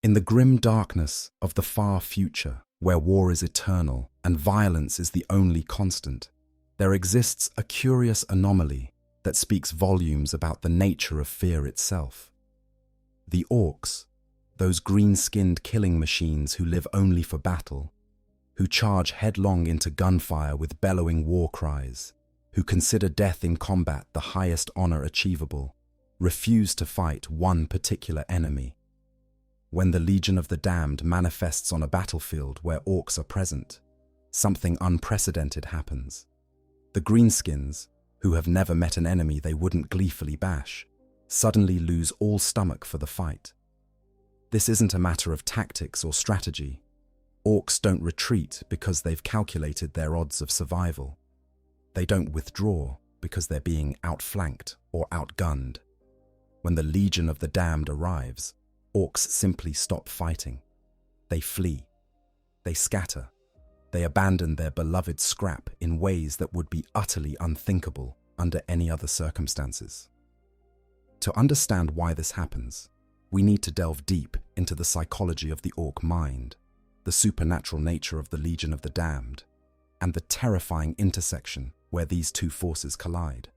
In the grim darkness of the far future, where war is eternal and violence is the only constant, there exists a curious anomaly that speaks volumes about the nature of fear itself. The Orks, those green-skinned killing machines who live only for battle, who charge headlong into gunfire with bellowing war cries, who consider death in combat the highest honor achievable, refuse to fight one particular enemy. When the Legion of the Damned manifests on a battlefield where Orks are present, something unprecedented happens. The greenskins, who have never met an enemy they wouldn't gleefully bash, suddenly lose all stomach for the fight. This isn't a matter of tactics or strategy. Orks don't retreat because they've calculated their odds of survival. They don't withdraw because they're being outflanked or outgunned. When the Legion of the Damned arrives, Orks simply stop fighting. They flee. They scatter. They abandon their beloved scrap in ways that would be utterly unthinkable under any other circumstances. To understand why this happens, we need to delve deep into the psychology of the Ork mind, the supernatural nature of the Legion of the Damned, and the terrifying intersection where these two forces collide.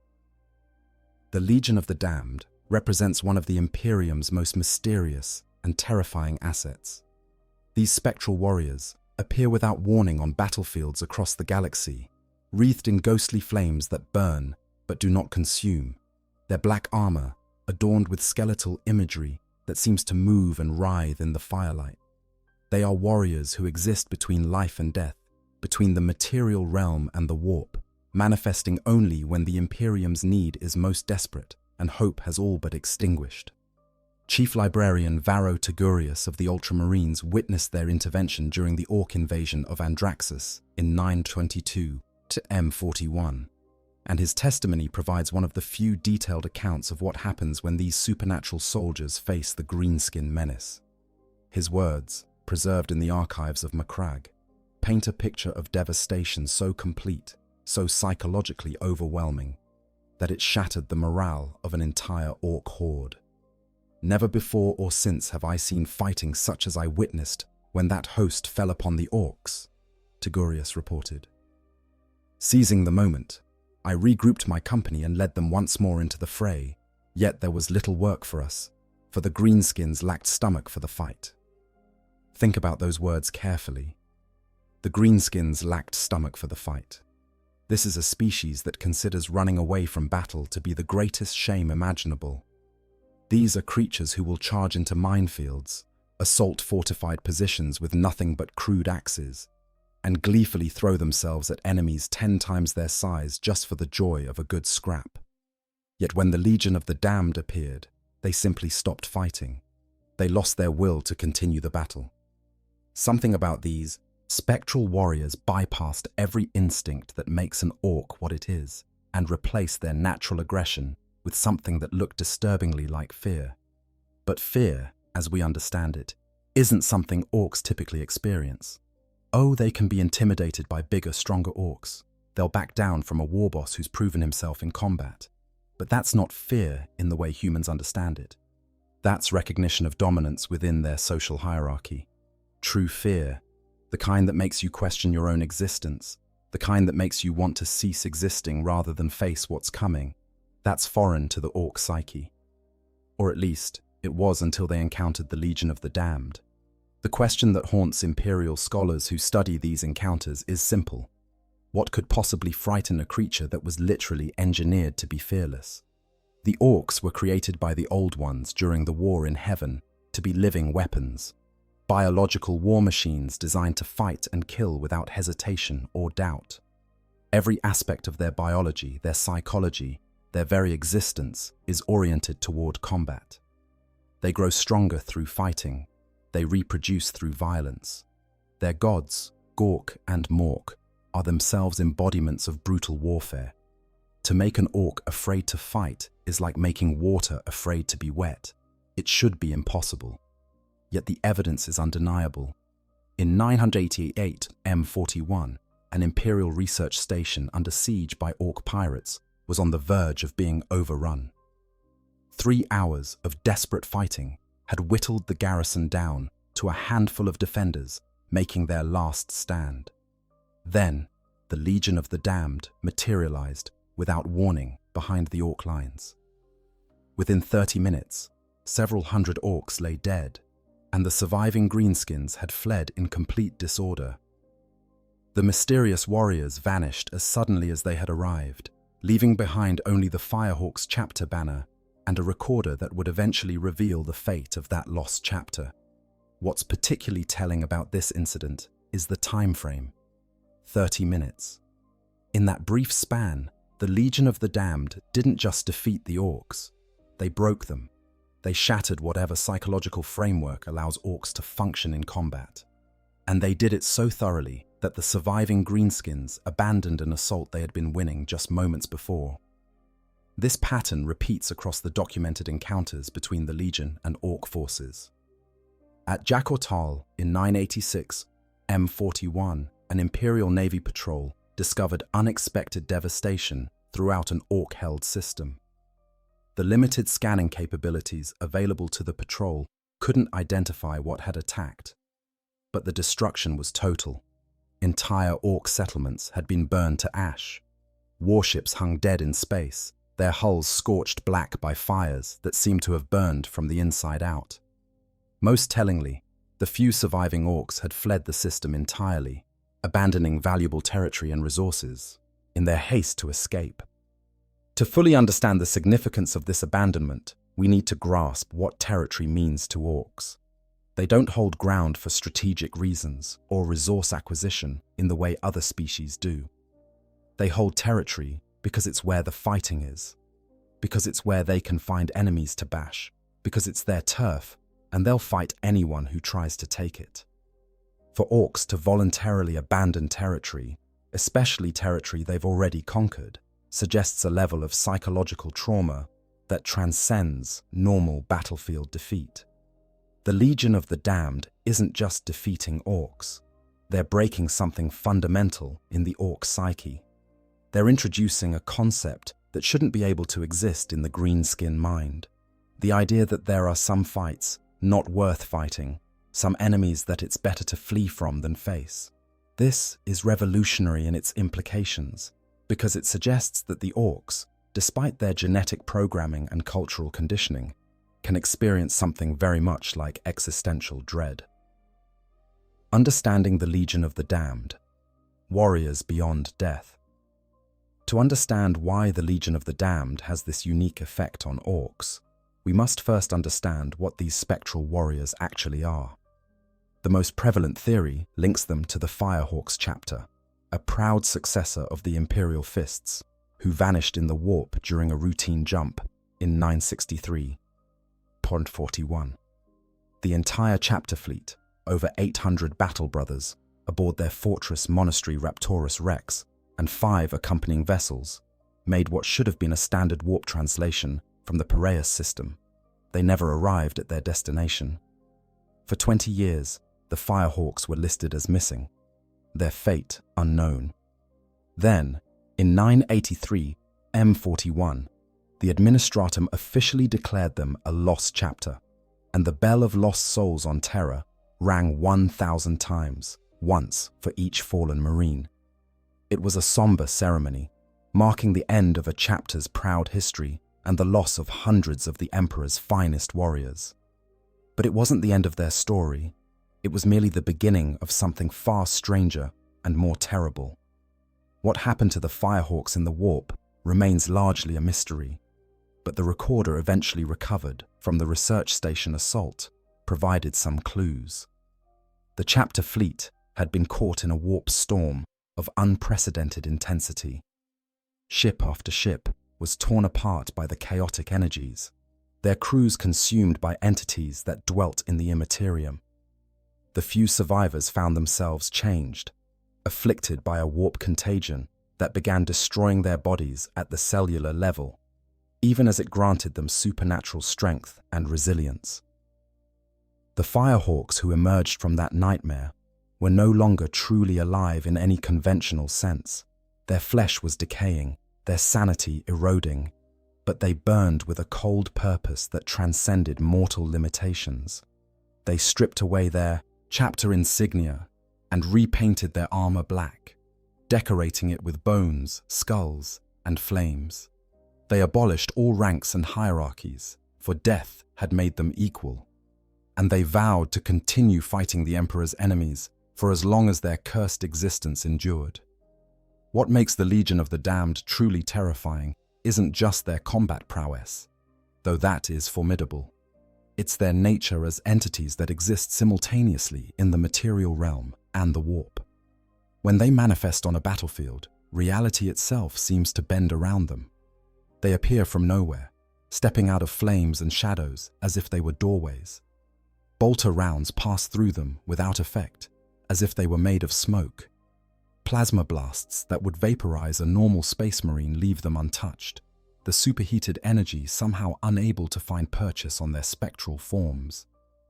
The Legion of the Damned represents one of the Imperium's most mysterious and terrifying assets. These spectral warriors appear without warning on battlefields across the galaxy, wreathed in ghostly flames that burn but do not consume, their black armor adorned with skeletal imagery that seems to move and writhe in the firelight. They are warriors who exist between life and death, between the material realm and the warp, manifesting only when the Imperium's need is most desperate and hope has all but extinguished. Chief Librarian Varro Tagurius of the Ultramarines witnessed their intervention during the Ork invasion of Andraxis in 922 to M41, and his testimony provides one of the few detailed accounts of what happens when these supernatural soldiers face the greenskin menace. His words, preserved in the archives of Macragge, paint a picture of devastation so complete, so psychologically overwhelming, that it shattered the morale of an entire Ork horde. Never before or since have I seen fighting such as I witnessed when that host fell upon the Orks, Tagurius reported. Seizing the moment, I regrouped my company and led them once more into the fray, yet there was little work for us, for the greenskins lacked stomach for the fight. Think about those words carefully. The greenskins lacked stomach for the fight. This is a species that considers running away from battle to be the greatest shame imaginable. These are creatures who will charge into minefields, assault fortified positions with nothing but crude axes, and gleefully throw themselves at enemies 10 times their size just for the joy of a good scrap. Yet when the Legion of the Damned appeared, they simply stopped fighting. They lost their will to continue the battle. Something about these spectral warriors bypassed every instinct that makes an Ork what it is, and replaced their natural aggression with something that looked disturbingly like fear. But fear, as we understand it, isn't something Orks typically experience. Oh, they can be intimidated by bigger, stronger Orks. They'll back down from a war boss who's proven himself in combat. But that's not fear in the way humans understand it. That's recognition of dominance within their social hierarchy. True fear, the kind that makes you question your own existence, the kind that makes you want to cease existing rather than face what's coming, that's foreign to the Ork psyche. Or at least, it was until they encountered the Legion of the Damned. The question that haunts Imperial scholars who study these encounters is simple. What could possibly frighten a creature that was literally engineered to be fearless? The Orks were created by the Old Ones during the War in Heaven to be living weapons, biological war machines designed to fight and kill without hesitation or doubt. Every aspect of their biology, their psychology, their very existence is oriented toward combat. They grow stronger through fighting. They reproduce through violence. Their gods, Gork and Mork, are themselves embodiments of brutal warfare. To make an Ork afraid to fight is like making water afraid to be wet. It should be impossible. Yet the evidence is undeniable. In 988 M41, an Imperial research station under siege by Ork pirates was on the verge of being overrun. 3 hours of desperate fighting had whittled the garrison down to a handful of defenders making their last stand. Then, the Legion of the Damned materialized without warning behind the Orc lines. Within 30 minutes, several hundred Orcs lay dead, and the surviving greenskins had fled in complete disorder. The mysterious warriors vanished as suddenly as they had arrived, leaving behind only the Firehawks chapter banner and a recorder that would eventually reveal the fate of that lost chapter. What's particularly telling about this incident is the time frame: 30 minutes. In that brief span, the Legion of the Damned didn't just defeat the Orcs, they broke them. They shattered whatever psychological framework allows Orcs to function in combat. And they did it so thoroughly that the surviving greenskins abandoned an assault they had been winning just moments before. This pattern repeats across the documented encounters between the Legion and Orc forces. At Jakortal in 986, M41, an Imperial Navy patrol discovered unexpected devastation throughout an Orc-held system. The limited scanning capabilities available to the patrol couldn't identify what had attacked, but the destruction was total. Entire Orc settlements had been burned to ash. Warships hung dead in space, their hulls scorched black by fires that seemed to have burned from the inside out. Most tellingly, the few surviving Orcs had fled the system entirely, abandoning valuable territory and resources in their haste to escape. To fully understand the significance of this abandonment, we need to grasp what territory means to Orcs. They don't hold ground for strategic reasons or resource acquisition in the way other species do. They hold territory because it's where the fighting is, because it's where they can find enemies to bash, because it's their turf, and they'll fight anyone who tries to take it. For Orcs to voluntarily abandon territory, especially territory they've already conquered, suggests a level of psychological trauma that transcends normal battlefield defeat. The Legion of the Damned isn't just defeating Orcs. They're breaking something fundamental in the Orc psyche. They're introducing a concept that shouldn't be able to exist in the greenskin mind. The idea that there are some fights not worth fighting, some enemies that it's better to flee from than face. This is revolutionary in its implications, because it suggests that the Orcs, despite their genetic programming and cultural conditioning, can experience something very much like existential dread. Understanding the Legion of the Damned, warriors beyond death. To understand why the Legion of the Damned has this unique effect on Orcs, we must first understand what these spectral warriors actually are. The most prevalent theory links them to the Firehawks chapter, a proud successor of the Imperial Fists, who vanished in the warp during a routine jump in 963. 41. The entire chapter fleet, over 800 battle brothers, aboard their fortress monastery Raptorus Rex, and 5 accompanying vessels, made what should have been a standard warp translation from the Piraeus system. They never arrived at their destination. For 20 years, the Firehawks were listed as missing, their fate unknown. Then, in 983 M41, the Administratum officially declared them a lost chapter, and the bell of lost souls on Terra rang 1,000 times, once for each fallen Marine. It was a somber ceremony, marking the end of a chapter's proud history and the loss of hundreds of the Emperor's finest warriors. But it wasn't the end of their story. It was merely the beginning of something far stranger and more terrible. What happened to the Firehawks in the warp remains largely a mystery, but the recorder eventually recovered from the research station assault provided some clues. The chapter fleet had been caught in a warp storm of unprecedented intensity. Ship after ship was torn apart by the chaotic energies, their crews consumed by entities that dwelt in the Imperium. The few survivors found themselves changed, afflicted by a warp contagion that began destroying their bodies at the cellular level, even as it granted them supernatural strength and resilience. The Firehawks who emerged from that nightmare were no longer truly alive in any conventional sense. Their flesh was decaying, their sanity eroding, but they burned with a cold purpose that transcended mortal limitations. They stripped away their chapter insignia and repainted their armor black, decorating it with bones, skulls, and flames. They abolished all ranks and hierarchies, for death had made them equal. And they vowed to continue fighting the Emperor's enemies for as long as their cursed existence endured. What makes the Legion of the Damned truly terrifying isn't just their combat prowess, though that is formidable. It's their nature as entities that exist simultaneously in the material realm and the warp. When they manifest on a battlefield, reality itself seems to bend around them. They appear from nowhere, stepping out of flames and shadows as if they were doorways. Bolter rounds pass through them without effect, as if they were made of smoke. Plasma blasts that would vaporize a normal space marine leave them untouched, the superheated energy somehow unable to find purchase on their spectral forms.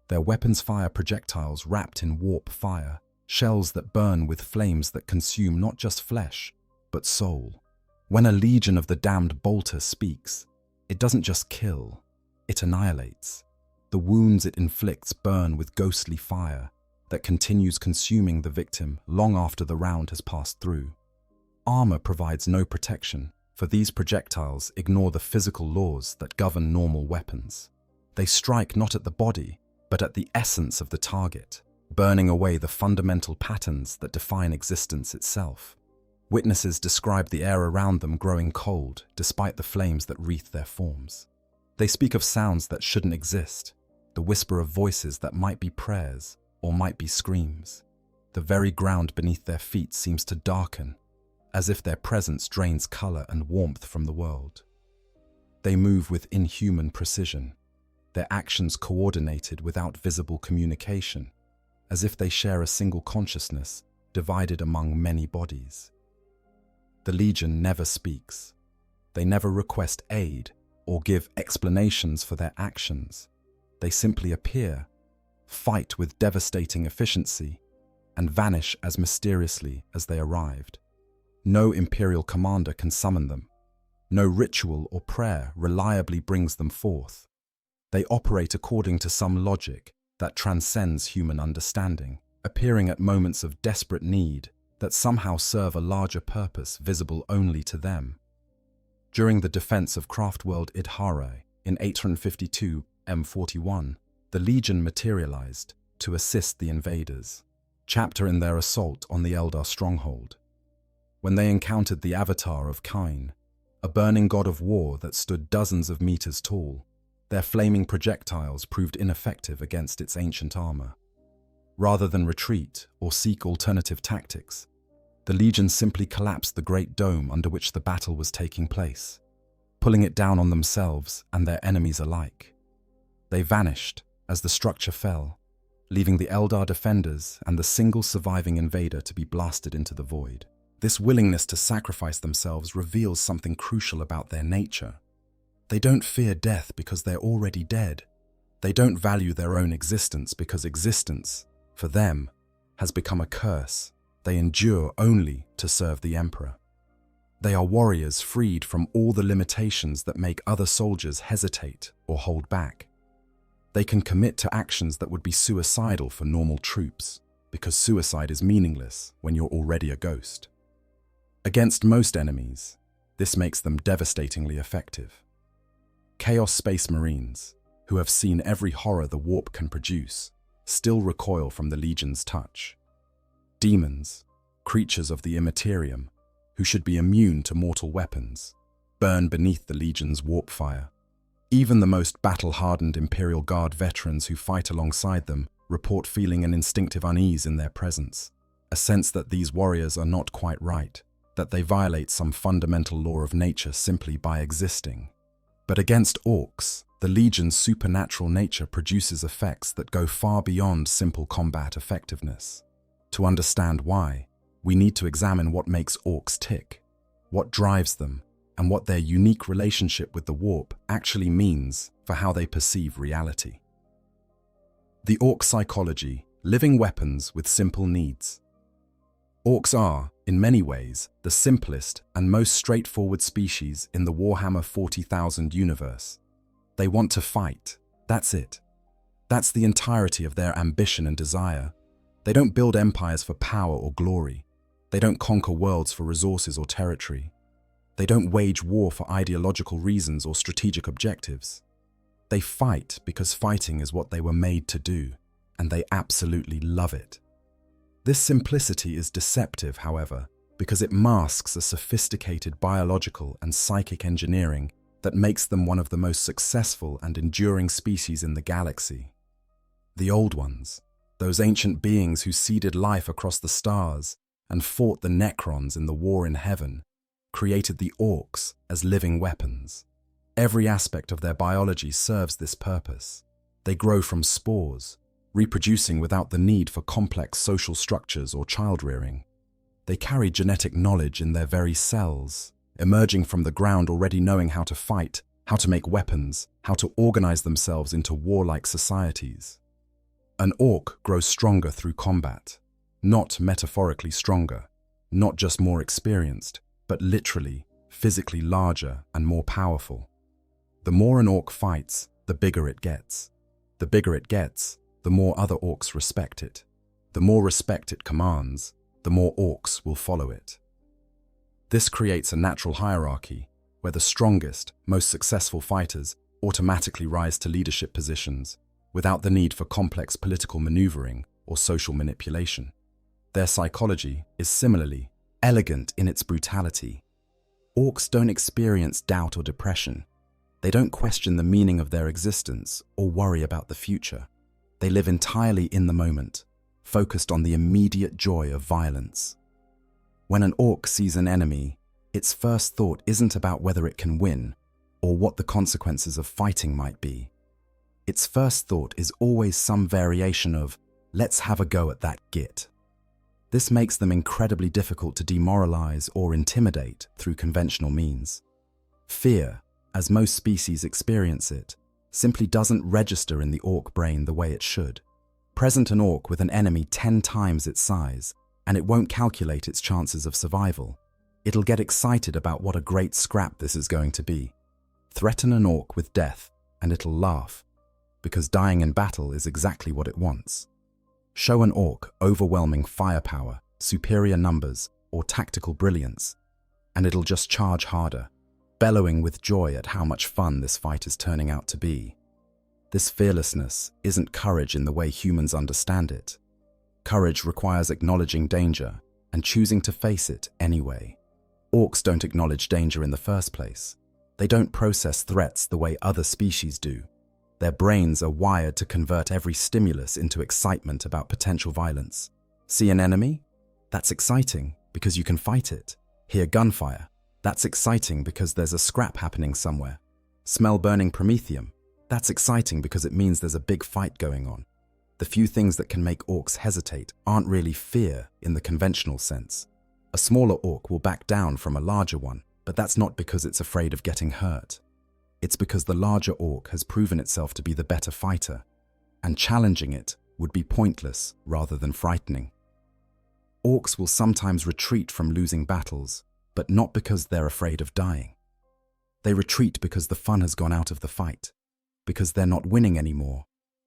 Their weapons fire projectiles wrapped in warp fire, shells that burn with flames that consume not just flesh, but soul. When a Legion of the Damned bolter speaks, it doesn't just kill, it annihilates. The wounds it inflicts burn with ghostly fire that continues consuming the victim long after the round has passed through. Armor provides no protection, for these projectiles ignore the physical laws that govern normal weapons. They strike not at the body, but at the essence of the target, burning away the fundamental patterns that define existence itself. Witnesses describe the air around them growing cold despite the flames that wreath their forms. They speak of sounds that shouldn't exist, the whisper of voices that might be prayers or might be screams. The very ground beneath their feet seems to darken, as if their presence drains color and warmth from the world. They move with inhuman precision, their actions coordinated without visible communication, as if they share a single consciousness divided among many bodies. The Legion never speaks. They never request aid or give explanations for their actions. They simply appear, fight with devastating efficiency, and vanish as mysteriously as they arrived. No Imperial commander can summon them. No ritual or prayer reliably brings them forth. They operate according to some logic that transcends human understanding, appearing at moments of desperate need that somehow serve a larger purpose visible only to them. During the defense of Craftworld Idhare in 852 M41, the Legion materialized to assist the invaders, chapter in their assault on the Eldar stronghold. When they encountered the avatar of Kain, a burning god of war that stood dozens of meters tall, their flaming projectiles proved ineffective against its ancient armor. Rather than retreat or seek alternative tactics, the Legion simply collapsed the great dome under which the battle was taking place, pulling it down on themselves and their enemies alike. They vanished as the structure fell, leaving the Eldar defenders and the single surviving invader to be blasted into the void. This willingness to sacrifice themselves reveals something crucial about their nature. They don't fear death because they're already dead. They don't value their own existence because existence, for them, has become a curse. They endure only to serve the Emperor. They are warriors freed from all the limitations that make other soldiers hesitate or hold back. They can commit to actions that would be suicidal for normal troops, because suicide is meaningless when you're already a ghost. Against most enemies, this makes them devastatingly effective. Chaos Space Marines, who have seen every horror the warp can produce, still recoil from the Legion's touch. Demons, creatures of the Imperium, who should be immune to mortal weapons, burn beneath the Legion's warp fire. Even the most battle-hardened Imperial Guard veterans who fight alongside them report feeling an instinctive unease in their presence, a sense that these warriors are not quite right, that they violate some fundamental law of nature simply by existing. But against Orks, the Legion's supernatural nature produces effects that go far beyond simple combat effectiveness. To understand why, we need to examine what makes Orks tick, what drives them, and what their unique relationship with the warp actually means for how they perceive reality. The Ork psychology, living weapons with simple needs. Orks are, in many ways, the simplest and most straightforward species in the Warhammer 40,000 universe. They want to fight. That's it. That's the entirety of their ambition and desire. They don't build empires for power or glory. They don't conquer worlds for resources or territory. They don't wage war for ideological reasons or strategic objectives. They fight because fighting is what they were made to do, and they absolutely love it. This simplicity is deceptive, however, because it masks a sophisticated biological and psychic engineering that makes them one of the most successful and enduring species in the galaxy. The Old Ones, those ancient beings who seeded life across the stars and fought the Necrons in the war in heaven, created the Orks as living weapons. Every aspect of their biology serves this purpose. They grow from spores, reproducing without the need for complex social structures or child-rearing. They carry genetic knowledge in their very cells, emerging from the ground already knowing how to fight, how to make weapons, how to organize themselves into warlike societies. An Ork grows stronger through combat, not metaphorically stronger, not just more experienced, but literally, physically larger and more powerful. The more an Ork fights, the bigger it gets. The bigger it gets, the more other Orks respect it. The more respect it commands, the more Orks will follow it. This creates a natural hierarchy where the strongest, most successful fighters automatically rise to leadership positions without the need for complex political maneuvering or social manipulation. Their psychology is similarly elegant in its brutality. Orks don't experience doubt or depression. They don't question the meaning of their existence or worry about the future. They live entirely in the moment, focused on the immediate joy of violence. When an Ork sees an enemy, its first thought isn't about whether it can win or what the consequences of fighting might be. Its first thought is always some variation of, "Let's have a go at that git." This makes them incredibly difficult to demoralize or intimidate through conventional means. Fear, as most species experience it, simply doesn't register in the Ork brain the way it should. Present an Ork with an enemy 10 times its size, and it won't calculate its chances of survival. It'll get excited about what a great scrap this is going to be. Threaten an Ork with death, and it'll laugh, because dying in battle is exactly what it wants. Show an Ork overwhelming firepower, superior numbers, or tactical brilliance, and it'll just charge harder, bellowing with joy at how much fun this fight is turning out to be. This fearlessness isn't courage in the way humans understand it. Courage requires acknowledging danger and choosing to face it anyway. Orks don't acknowledge danger in the first place. They don't process threats the way other species do. Their brains are wired to convert every stimulus into excitement about potential violence. See an enemy? That's exciting because you can fight it. Hear gunfire? That's exciting because there's a scrap happening somewhere. Smell burning promethium? That's exciting because it means there's a big fight going on. The few things that can make Orks hesitate aren't really fear in the conventional sense. A smaller Ork will back down from a larger one, but that's not because it's afraid of getting hurt. It's because the larger Ork has proven itself to be the better fighter, and challenging it would be pointless rather than frightening. Orks will sometimes retreat from losing battles, but not because they're afraid of dying. They retreat because the fun has gone out of the fight, because they're not winning anymore,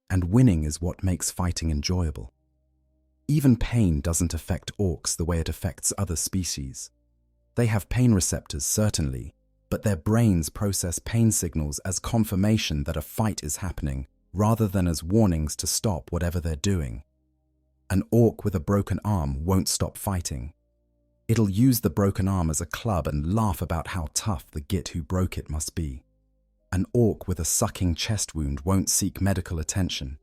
and winning is what makes fighting enjoyable. Even pain doesn't affect Orks the way it affects other species. They have pain receptors, certainly, but their brains process pain signals as confirmation that a fight is happening, rather than as warnings to stop whatever they're doing. An Ork with a broken arm won't stop fighting. It'll use the broken arm as a club and laugh about how tough the git who broke it must be. An Ork with a sucking chest wound won't seek medical attention.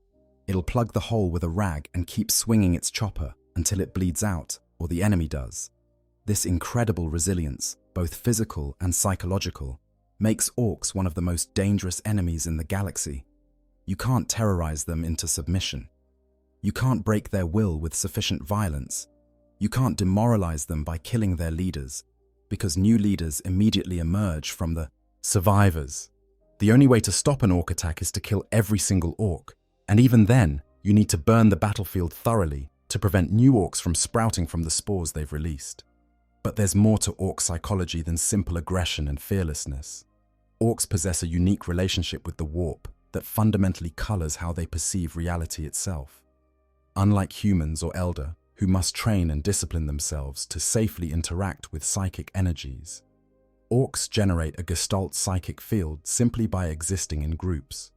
It'll plug the hole with a rag and keep swinging its chopper until it bleeds out, or the enemy does. This incredible resilience, both physical and psychological, makes Orks one of the most dangerous enemies in the galaxy. You can't terrorize them into submission. You can't break their will with sufficient violence. You can't demoralize them by killing their leaders, because new leaders immediately emerge from the survivors. The only way to stop an Ork attack is to kill every single Ork, and even then, you need to burn the battlefield thoroughly to prevent new Orks from sprouting from the spores they've released. But there's more to orc psychology than simple aggression and fearlessness. Orcs possess a unique relationship with the warp that fundamentally colors how they perceive reality itself. Unlike humans or elder, who must train and discipline themselves to safely interact with psychic energies, orcs generate a gestalt psychic field simply by existing in groups.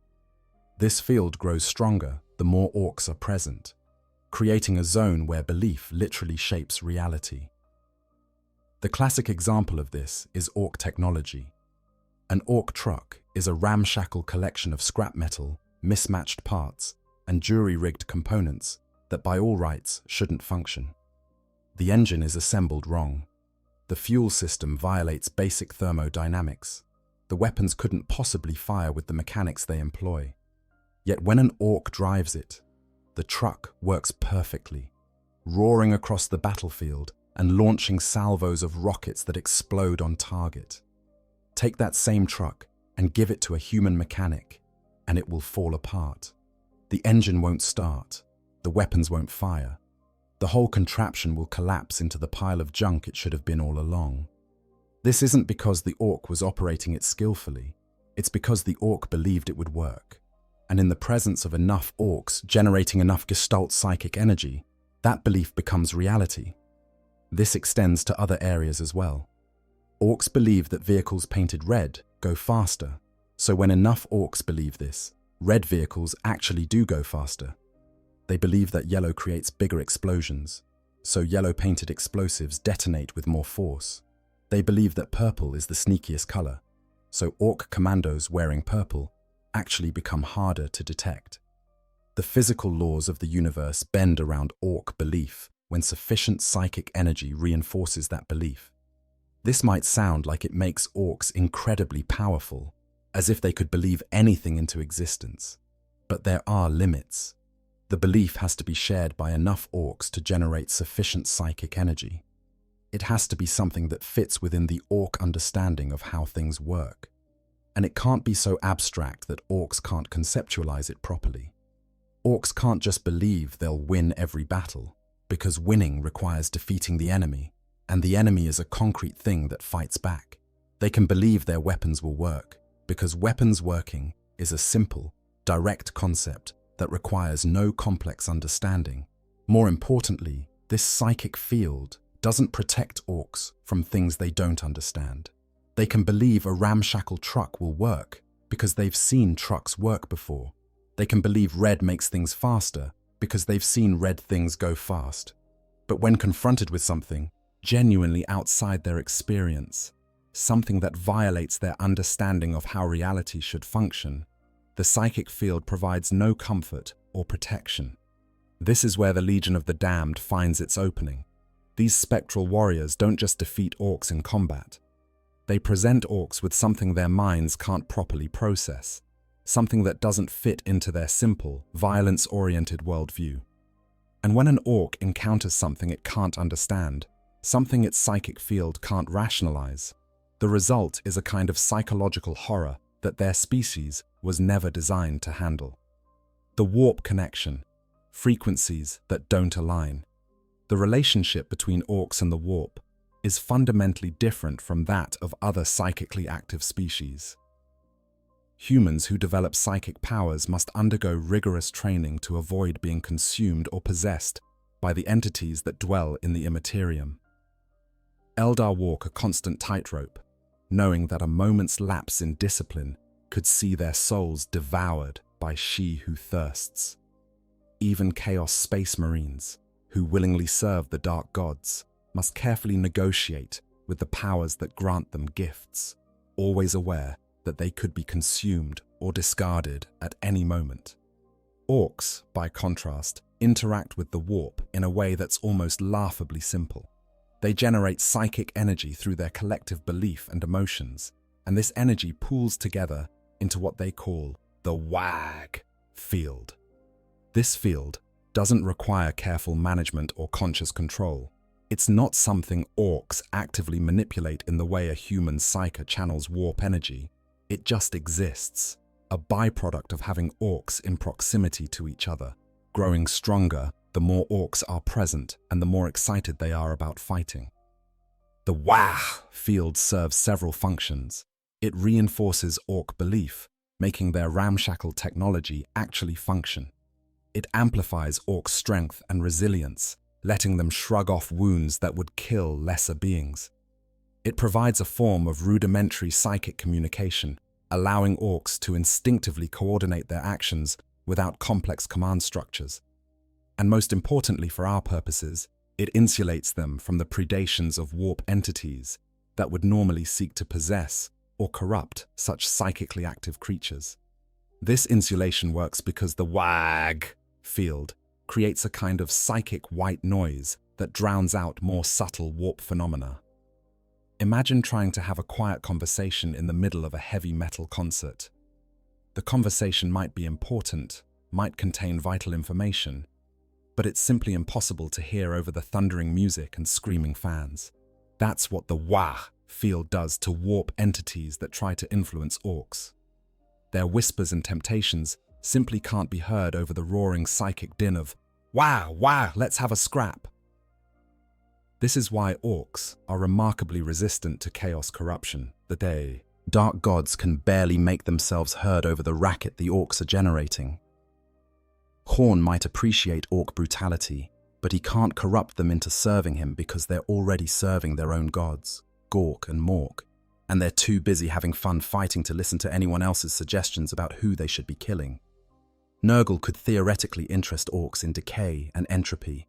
This field grows stronger the more orcs are present, creating a zone where belief literally shapes reality. The classic example of this is orc technology. An orc truck is a ramshackle collection of scrap metal, mismatched parts, and jury-rigged components that by all rights shouldn't function. The engine is assembled wrong. The fuel system violates basic thermodynamics. The weapons couldn't possibly fire with the mechanics they employ. Yet when an orc drives it, the truck works perfectly, roaring across the battlefield and launching salvos of rockets that explode on target. Take that same truck and give it to a human mechanic, and it will fall apart. The engine won't start, the weapons won't fire. The whole contraption will collapse into the pile of junk it should have been all along. This isn't because the orc was operating it skillfully, it's because the orc believed it would work. And in the presence of enough orcs generating enough gestalt psychic energy, that belief becomes reality. This extends to other areas as well. Orcs believe that vehicles painted red go faster, so when enough orcs believe this, red vehicles actually do go faster. They believe that yellow creates bigger explosions, so yellow-painted explosives detonate with more force. They believe that purple is the sneakiest color, so orc commandos wearing purple actually become harder to detect. The physical laws of the universe bend around orc belief when sufficient psychic energy reinforces that belief. This might sound like it makes orcs incredibly powerful, as if they could believe anything into existence. But there are limits. The belief has to be shared by enough orcs to generate sufficient psychic energy. It has to be something that fits within the orc understanding of how things work. And it can't be so abstract that orcs can't conceptualize it properly. Orcs can't just believe they'll win every battle, because winning requires defeating the enemy, and the enemy is a concrete thing that fights back. They can believe their weapons will work, because weapons working is a simple, direct concept that requires no complex understanding. More importantly, this psychic field doesn't protect orcs from things they don't understand. They can believe a ramshackle truck will work because they've seen trucks work before. They can believe red makes things faster because they've seen red things go fast. But when confronted with something genuinely outside their experience, something that violates their understanding of how reality should function, the psychic field provides no comfort or protection. This is where the Legion of the Damned finds its opening. These spectral warriors don't just defeat orcs in combat. They present orcs with something their minds can't properly process, something that doesn't fit into their simple, violence-oriented worldview. And when an orc encounters something it can't understand, something its psychic field can't rationalize, the result is a kind of psychological horror that their species was never designed to handle. The warp connection, frequencies that don't align. The relationship between orcs and the warp is fundamentally different from that of other psychically active species. Humans who develop psychic powers must undergo rigorous training to avoid being consumed or possessed by the entities that dwell in the Imperium. Eldar walk a constant tightrope, knowing that a moment's lapse in discipline could see their souls devoured by she who thirsts. Even Chaos Space Marines, who willingly serve the Dark Gods, must carefully negotiate with the powers that grant them gifts, always aware that they could be consumed or discarded at any moment. Orcs, by contrast, interact with the warp in a way that's almost laughably simple. They generate psychic energy through their collective belief and emotions, and this energy pools together into what they call the WAG field. This field doesn't require careful management or conscious control. It's not something orcs actively manipulate in the way a human psyche channels warp energy. It just exists, a byproduct of having orcs in proximity to each other, growing stronger the more orcs are present and the more excited they are about fighting. The Wah field serves several functions. It reinforces Ork belief, making their ramshackle technology actually function. It amplifies Orks' strength and resilience, letting them shrug off wounds that would kill lesser beings. It provides a form of rudimentary psychic communication, allowing Orks to instinctively coordinate their actions without complex command structures. And most importantly for our purposes, it insulates them from the predations of warp entities that would normally seek to possess or corrupt such psychically active creatures. This insulation works because the WAG field creates a kind of psychic white noise that drowns out more subtle warp phenomena. Imagine trying to have a quiet conversation in the middle of a heavy metal concert. The conversation might be important, might contain vital information, but it's simply impossible to hear over the thundering music and screaming fans. That's what the Wah field does to warp entities that try to influence Orks. Their whispers and temptations simply can't be heard over the roaring psychic din of, "Wah, wah, let's have a scrap." This is why Orks are remarkably resistant to chaos corruption. The dark gods can barely make themselves heard over the racket the Orks are generating. Khorne might appreciate Ork brutality, but he can't corrupt them into serving him because they're already serving their own gods, Gork and Mork, and they're too busy having fun fighting to listen to anyone else's suggestions about who they should be killing. Nurgle could theoretically interest Orks in decay and entropy,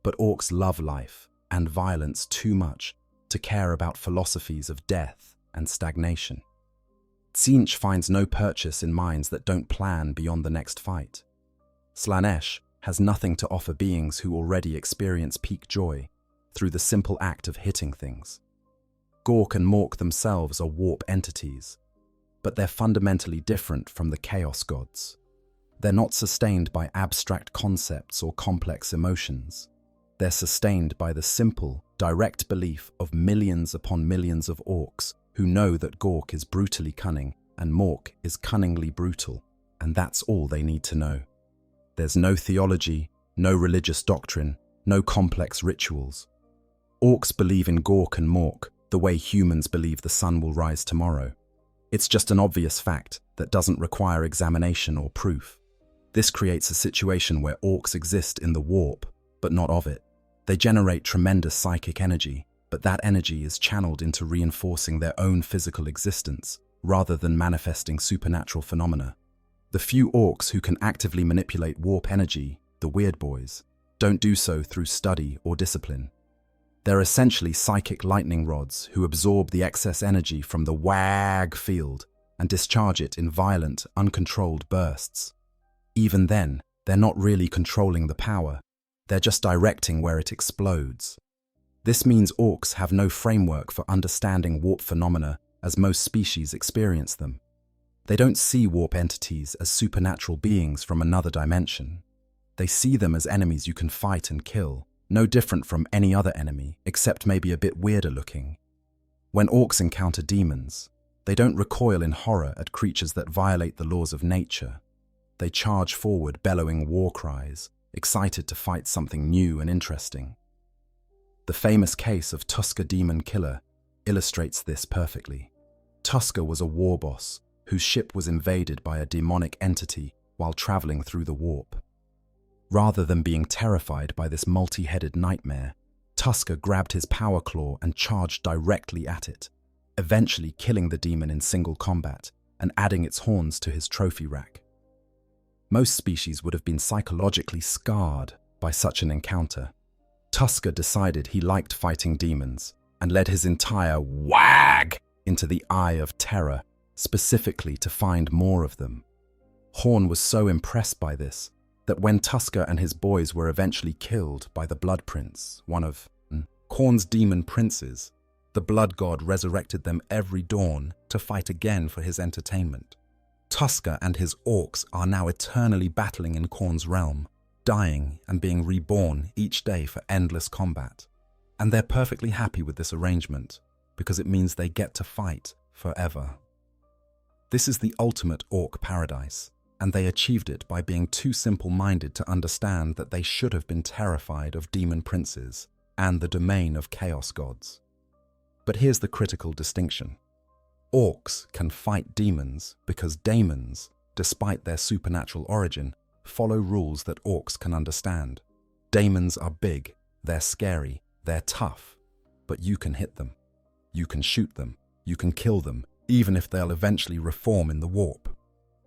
but Orks love life and violence too much to care about philosophies of death and stagnation. Tzeentch finds no purchase in minds that don't plan beyond the next fight. Slaanesh has nothing to offer beings who already experience peak joy through the simple act of hitting things. Gork and Mork themselves are warp entities, but they're fundamentally different from the Chaos Gods. They're not sustained by abstract concepts or complex emotions. They're sustained by the simple, direct belief of millions upon millions of Orks who know that Gork is brutally cunning and Mork is cunningly brutal, and that's all they need to know. There's no theology, no religious doctrine, no complex rituals. Orks believe in Gork and Mork the way humans believe the sun will rise tomorrow. It's just an obvious fact that doesn't require examination or proof. This creates a situation where Orks exist in the warp, but not of it. They generate tremendous psychic energy, but that energy is channeled into reinforcing their own physical existence, rather than manifesting supernatural phenomena. The few Orks who can actively manipulate warp energy, the Weird Boys, don't do so through study or discipline. They're essentially psychic lightning rods who absorb the excess energy from the WAG field and discharge it in violent, uncontrolled bursts. Even then, they're not really controlling the power. They're just directing where it explodes. This means Orks have no framework for understanding warp phenomena as most species experience them. They don't see warp entities as supernatural beings from another dimension. They see them as enemies you can fight and kill, no different from any other enemy, except maybe a bit weirder looking. When Orks encounter demons, they don't recoil in horror at creatures that violate the laws of nature. They charge forward bellowing war cries, excited to fight something new and interesting. The famous case of Tuska Demon Killer illustrates this perfectly. Tuska was a war boss whose ship was invaded by a demonic entity while traveling through the warp. Rather than being terrified by this multi-headed nightmare, Tuska grabbed his power claw and charged directly at it, eventually killing the demon in single combat and adding its horns to his trophy rack. Most species would have been psychologically scarred by such an encounter. Tuska decided he liked fighting demons and led his entire WAG into the Eye of Terror, specifically to find more of them. Khorne was so impressed by this that when Tuska and his boys were eventually killed by the Blood Prince, one of Khorne's demon princes, the Blood God resurrected them every dawn to fight again for his entertainment. Tuska and his Orks are now eternally battling in Khorne's realm, dying and being reborn each day for endless combat. And they're perfectly happy with this arrangement, because it means they get to fight forever. This is the ultimate Ork paradise, and they achieved it by being too simple-minded to understand that they should have been terrified of demon princes and the domain of chaos gods. But here's the critical distinction. Orcs can fight demons because daemons, despite their supernatural origin, follow rules that orcs can understand. Daemons are big, they're scary, they're tough, but you can hit them. You can shoot them, you can kill them, even if they'll eventually reform in the warp.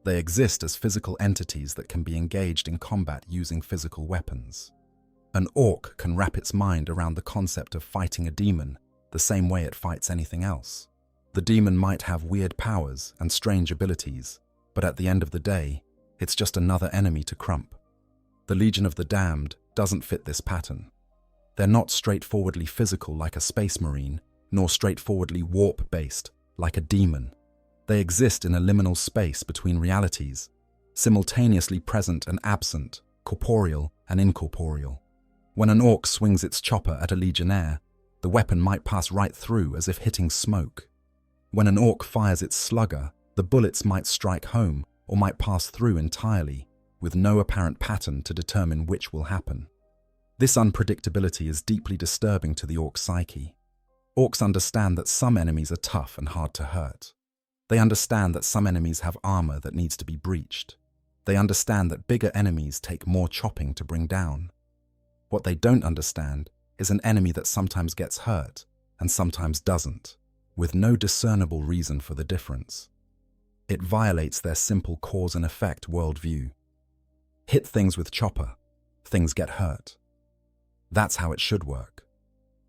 They exist as physical entities that can be engaged in combat using physical weapons. An orc can wrap its mind around the concept of fighting a demon the same way it fights anything else. The demon might have weird powers and strange abilities, but at the end of the day, it's just another enemy to crump. The Legion of the Damned doesn't fit this pattern. They're not straightforwardly physical like a space marine, nor straightforwardly warp-based like a demon. They exist in a liminal space between realities, simultaneously present and absent, corporeal and incorporeal. When an orc swings its chopper at a legionnaire, the weapon might pass right through as if hitting smoke. When an orc fires its slugger, the bullets might strike home or might pass through entirely, with no apparent pattern to determine which will happen. This unpredictability is deeply disturbing to the orc psyche. Orcs understand that some enemies are tough and hard to hurt. They understand that some enemies have armor that needs to be breached. They understand that bigger enemies take more chopping to bring down. What they don't understand is an enemy that sometimes gets hurt and sometimes doesn't, with no discernible reason for the difference. It violates their simple cause and effect worldview. Hit things with chopper, things get hurt. That's how it should work.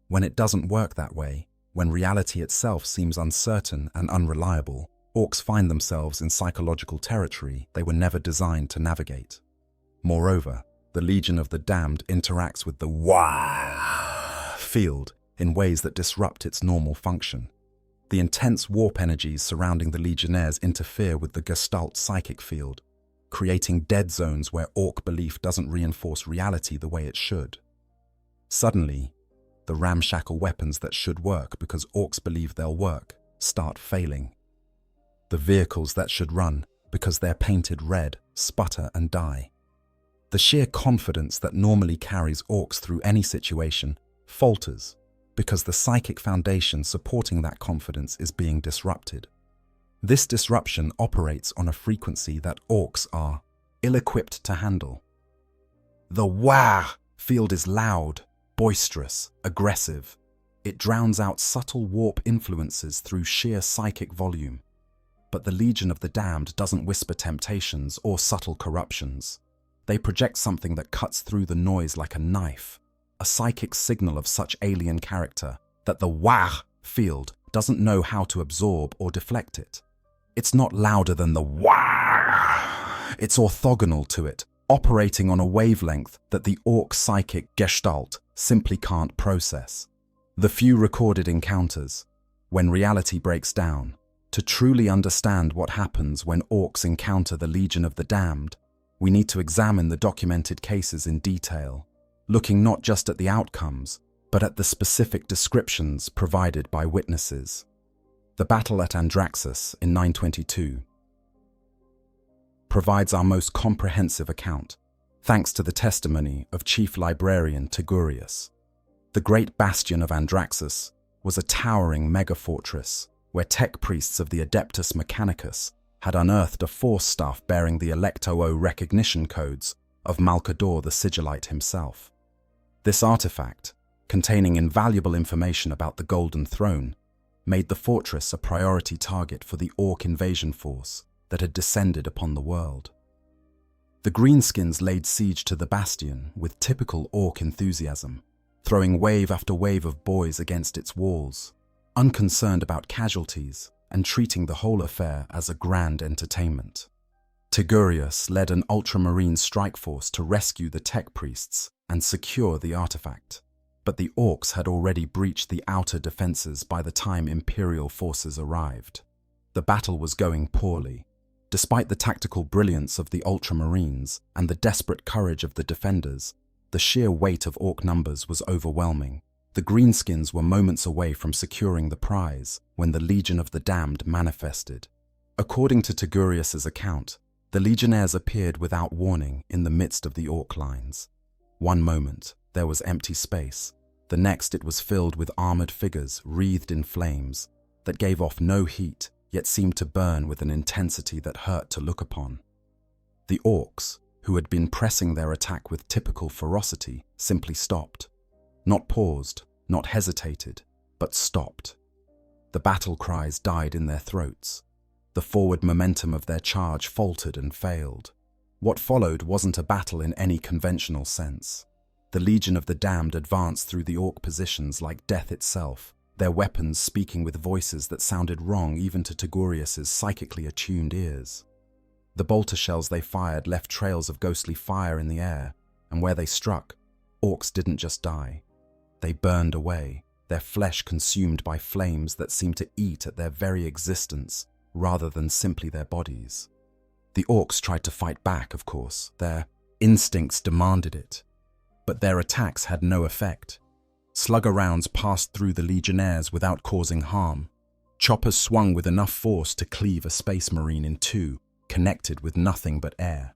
When it doesn't work that way, when reality itself seems uncertain and unreliable, orcs find themselves in psychological territory they were never designed to navigate. Moreover, the Legion of the Damned interacts with the Wah field in ways that disrupt its normal function. The intense warp energies surrounding the Legionnaires interfere with the Gestalt psychic field, creating dead zones where orc belief doesn't reinforce reality the way it should. Suddenly, the ramshackle weapons that should work because orcs believe they'll work start failing. The vehicles that should run because they're painted red sputter and die. The sheer confidence that normally carries orcs through any situation falters because the psychic foundation supporting that confidence is being disrupted. This disruption operates on a frequency that orcs are ill-equipped to handle. The Wah field is loud, boisterous, aggressive. It drowns out subtle warp influences through sheer psychic volume. But the Legion of the Damned doesn't whisper temptations or subtle corruptions. They project something that cuts through the noise like a knife, a psychic signal of such alien character that the Wah field doesn't know how to absorb or deflect it. It's not louder than the Wah. It's orthogonal to it, operating on a wavelength that the orc psychic Gestalt simply can't process. The few recorded encounters, when reality breaks down, to truly understand what happens when orcs encounter the Legion of the Damned, we need to examine the documented cases in detail, looking not just at the outcomes, but at the specific descriptions provided by witnesses. The battle at Andraxis in 922 provides our most comprehensive account, thanks to the testimony of Chief Librarian Tigurius. The great bastion of Andraxis was a towering megafortress where tech priests of the Adeptus Mechanicus had unearthed a force staff bearing the Electo-O recognition codes of Malcador the Sigillite himself. This artifact, containing invaluable information about the Golden Throne, made the fortress a priority target for the Orc invasion force that had descended upon the world. The Greenskins laid siege to the bastion with typical Orc enthusiasm, throwing wave after wave of boys against its walls, unconcerned about casualties and treating the whole affair as a grand entertainment. Tigurius led an ultramarine strike force to rescue the tech priests and secure the artifact, but the Orcs had already breached the outer defenses by the time Imperial forces arrived. The battle was going poorly. Despite the tactical brilliance of the ultramarines and the desperate courage of the defenders, the sheer weight of Orc numbers was overwhelming. The Greenskins were moments away from securing the prize when the Legion of the Damned manifested. According to Tigurius's account, the Legionnaires appeared without warning in the midst of the Orc lines. One moment, there was empty space, The next it was filled with armored figures wreathed in flames that gave off no heat, yet seemed to burn with an intensity that hurt to look upon. The Orks, who had been pressing their attack with typical ferocity, simply stopped. Not paused, not hesitated, but stopped. The battle cries died in their throats. The forward momentum of their charge faltered and failed. What followed wasn't a battle in any conventional sense. The Legion of the Damned advanced through the Orc positions like death itself, their weapons speaking with voices that sounded wrong even to Togurius's psychically attuned ears. The bolter shells they fired left trails of ghostly fire in the air, and where they struck, Orcs didn't just die. They burned away, their flesh consumed by flames that seemed to eat at their very existence, rather than simply their bodies. The Orcs tried to fight back, of course. Their instincts demanded it. But their attacks had no effect. Slugger rounds passed through the legionnaires without causing harm. Choppers swung with enough force to cleave a space marine in two, connected with nothing but air.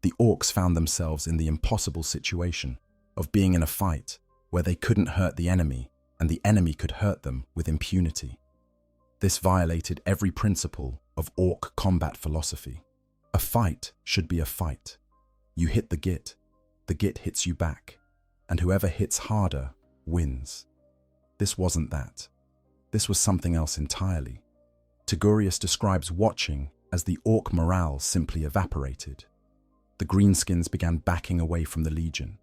The Orcs found themselves in the impossible situation of being in a fight where they couldn't hurt the enemy, and the enemy could hurt them with impunity. This violated every principle of Orc combat philosophy. A fight should be a fight. You hit the git hits you back, and whoever hits harder wins. This wasn't that. This was something else entirely. Togurius describes watching as the Orc morale simply evaporated. The greenskins began backing away from the Legion,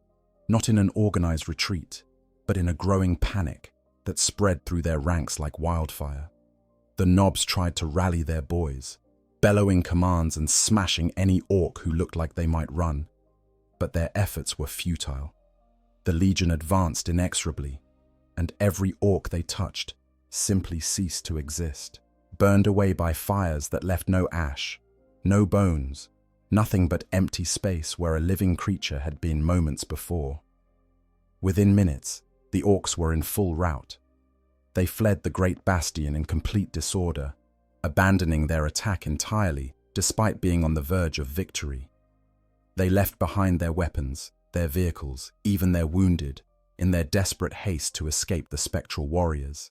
not in an organized retreat, but in a growing panic that spread through their ranks like wildfire. The Nobs tried to rally their boys, bellowing commands and smashing any Orc who looked like they might run, but their efforts were futile. The Legion advanced inexorably, and every Orc they touched simply ceased to exist, burned away by fires that left no ash, no bones, nothing but empty space where a living creature had been moments before. Within minutes, the Orcs were in full rout. They fled the great bastion in complete disorder, abandoning their attack entirely despite being on the verge of victory. They left behind their weapons, their vehicles, even their wounded, in their desperate haste to escape the spectral warriors.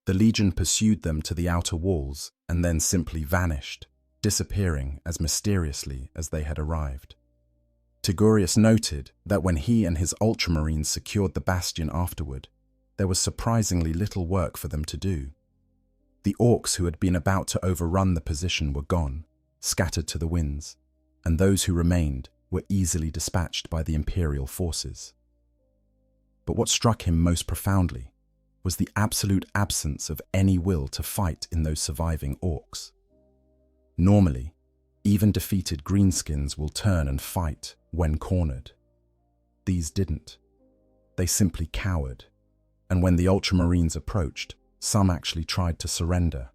The Legion pursued them to the outer walls and then simply vanished, disappearing as mysteriously as they had arrived. Togurius noted that when he and his ultramarines secured the bastion afterward, there was surprisingly little work for them to do. The Orcs who had been about to overrun the position were gone, scattered to the winds, and those who remained were easily dispatched by the Imperial forces. But what struck him most profoundly was the absolute absence of any will to fight in those surviving Orcs. Normally, even defeated greenskins will turn and fight when cornered. These didn't. They simply cowered, and when the Ultramarines approached, some actually tried to surrender,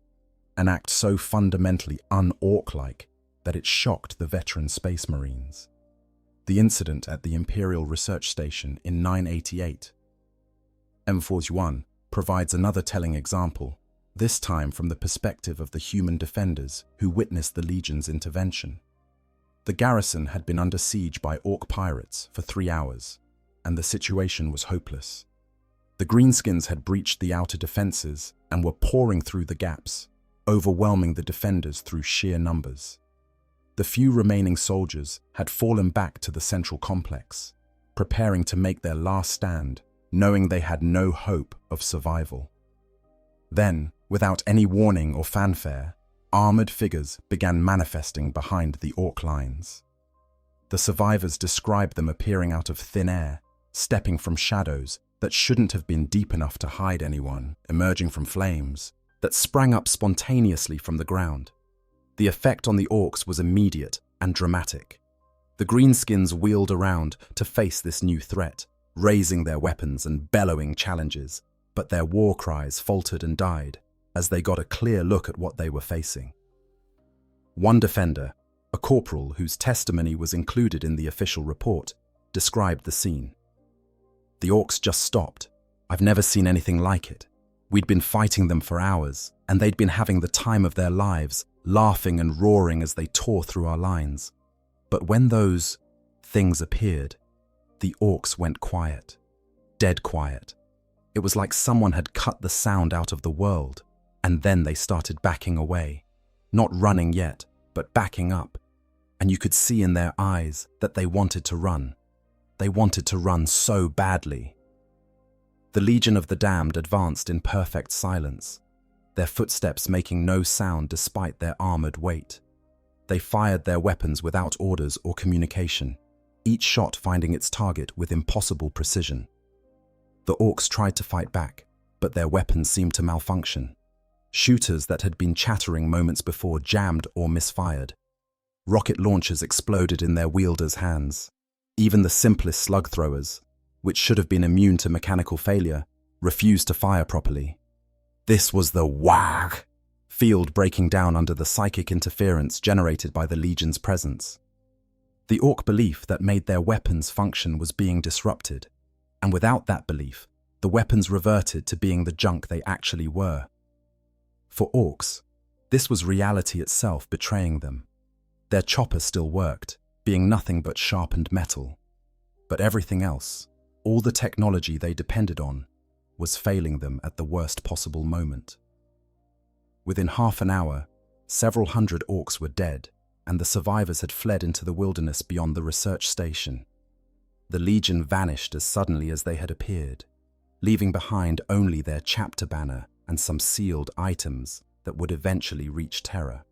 an act so fundamentally un-Orc-like that it shocked the veteran Space Marines. The incident at the Imperial Research Station in 988. M41 provides another telling example, this time from the perspective of the human defenders who witnessed the Legion's intervention. The garrison had been under siege by Orc pirates for 3 hours, and the situation was hopeless. The greenskins had breached the outer defenses and were pouring through the gaps, overwhelming the defenders through sheer numbers. The few remaining soldiers had fallen back to the central complex, preparing to make their last stand, knowing they had no hope of survival. Then, without any warning or fanfare, armored figures began manifesting behind the Orc lines. The survivors described them appearing out of thin air, stepping from shadows that shouldn't have been deep enough to hide anyone, emerging from flames that sprang up spontaneously from the ground. The effect on the Orcs was immediate and dramatic. The greenskins wheeled around to face this new threat, raising their weapons and bellowing challenges, but their war cries faltered and died as they got a clear look at what they were facing. One defender, a corporal whose testimony was included in the official report, described the scene. "The Orcs just stopped. I've never seen anything like it. We'd been fighting them for hours, and they'd been having the time of their lives, laughing and roaring as they tore through our lines. But when those things appeared, the Orcs went quiet, dead quiet, It was like someone had cut the sound out of the world, and then they started backing away. Not running yet, but backing up. And you could see in their eyes that they wanted to run. They wanted to run so badly. The Legion of the Damned advanced in perfect silence, their footsteps making no sound despite their armored weight. They fired their weapons without orders or communication, each shot finding its target with impossible precision. The Orks tried to fight back, but their weapons seemed to malfunction. Shooters that had been chattering moments before jammed or misfired. Rocket launchers exploded in their wielders' hands. Even the simplest slug throwers, which should have been immune to mechanical failure, refused to fire properly. This was the wag field breaking down under the psychic interference generated by the Legion's presence. The Ork belief that made their weapons function was being disrupted, and without that belief, the weapons reverted to being the junk they actually were. For Orks, this was reality itself betraying them. Their chopper still worked, being nothing but sharpened metal. But everything else, all the technology they depended on, was failing them at the worst possible moment. Within half an hour, several hundred Orks were dead, and the survivors had fled into the wilderness beyond the research station. The Legion vanished as suddenly as they had appeared, leaving behind only their chapter banner and some sealed items that would eventually reach Terra.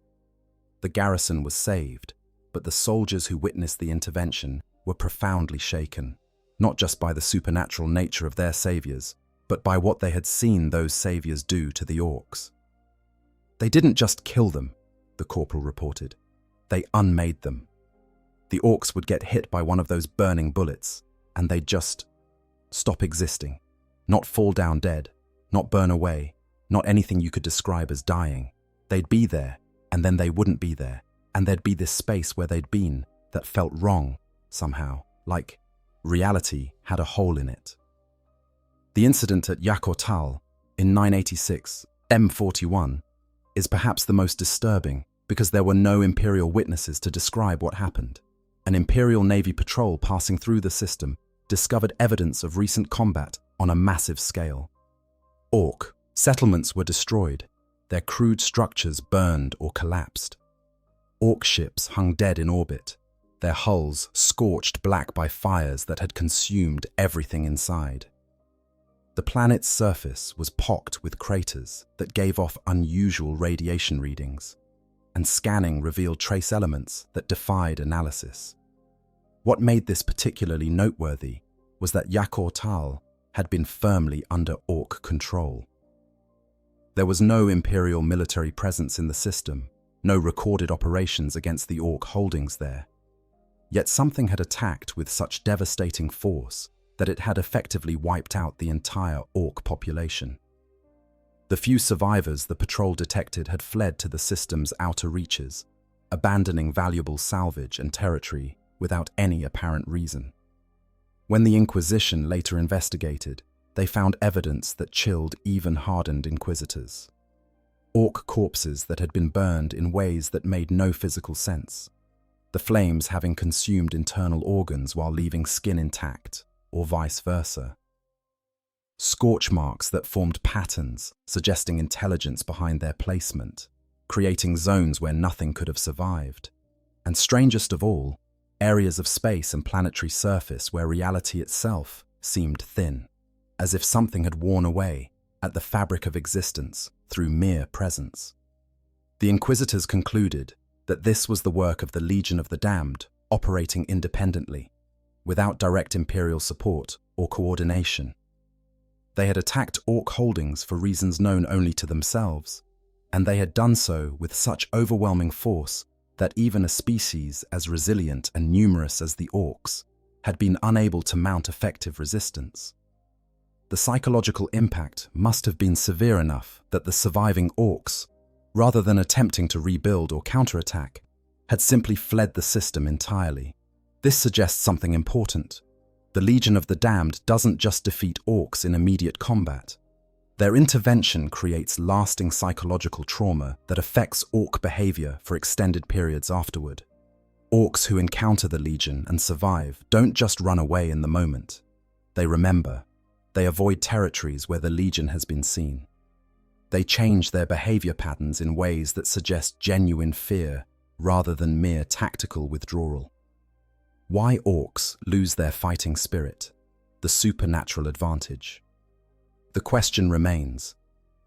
The garrison was saved, but the soldiers who witnessed the intervention were profoundly shaken, not just by the supernatural nature of their saviors, but by what they had seen those saviors do to the Orks. They didn't just kill them, the corporal reported. They unmade them. The Orks would get hit by one of those burning bullets, and they'd just stop existing. Not fall down dead, not burn away, not anything you could describe as dying. They'd be there, and then they wouldn't be there, and there'd be this space where they'd been that felt wrong, somehow, like reality had a hole in it. The incident at Yakor Tal in 986, M41, is perhaps the most disturbing because there were no Imperial witnesses to describe what happened. An Imperial Navy patrol passing through the system discovered evidence of recent combat on a massive scale. Ork settlements were destroyed, their crude structures burned or collapsed. Ork ships hung dead in orbit, their hulls scorched black by fires that had consumed everything inside. The planet's surface was pocked with craters that gave off unusual radiation readings, and scanning revealed trace elements that defied analysis. What made this particularly noteworthy was that Yakor Tal had been firmly under Ork control. There was no Imperial military presence in the system, no recorded operations against the Ork holdings there. Yet something had attacked with such devastating force that it had effectively wiped out the entire Ork population. The few survivors the patrol detected had fled to the system's outer reaches, abandoning valuable salvage and territory without any apparent reason. When the Inquisition later investigated, they found evidence that chilled even hardened inquisitors. Ork corpses that had been burned in ways that made no physical sense, the flames having consumed internal organs while leaving skin intact, or vice versa. Scorch marks that formed patterns, suggesting intelligence behind their placement, creating zones where nothing could have survived. And strangest of all, areas of space and planetary surface where reality itself seemed thin, as if something had worn away at the fabric of existence through mere presence. The Inquisitors concluded that this was the work of the Legion of the Damned operating independently, without direct Imperial support or coordination. They had attacked Ork holdings for reasons known only to themselves, and they had done so with such overwhelming force that even a species as resilient and numerous as the Orks had been unable to mount effective resistance. The psychological impact must have been severe enough that the surviving Orks, rather than attempting to rebuild or counterattack, had simply fled the system entirely. This suggests something important. The Legion of the Damned doesn't just defeat Orks in immediate combat. Their intervention creates lasting psychological trauma that affects Ork behavior for extended periods afterward. Orks who encounter the Legion and survive don't just run away in the moment. They remember. They avoid territories where the Legion has been seen. They change their behavior patterns in ways that suggest genuine fear rather than mere tactical withdrawal. Why Orks lose their fighting spirit, the supernatural advantage? The question remains,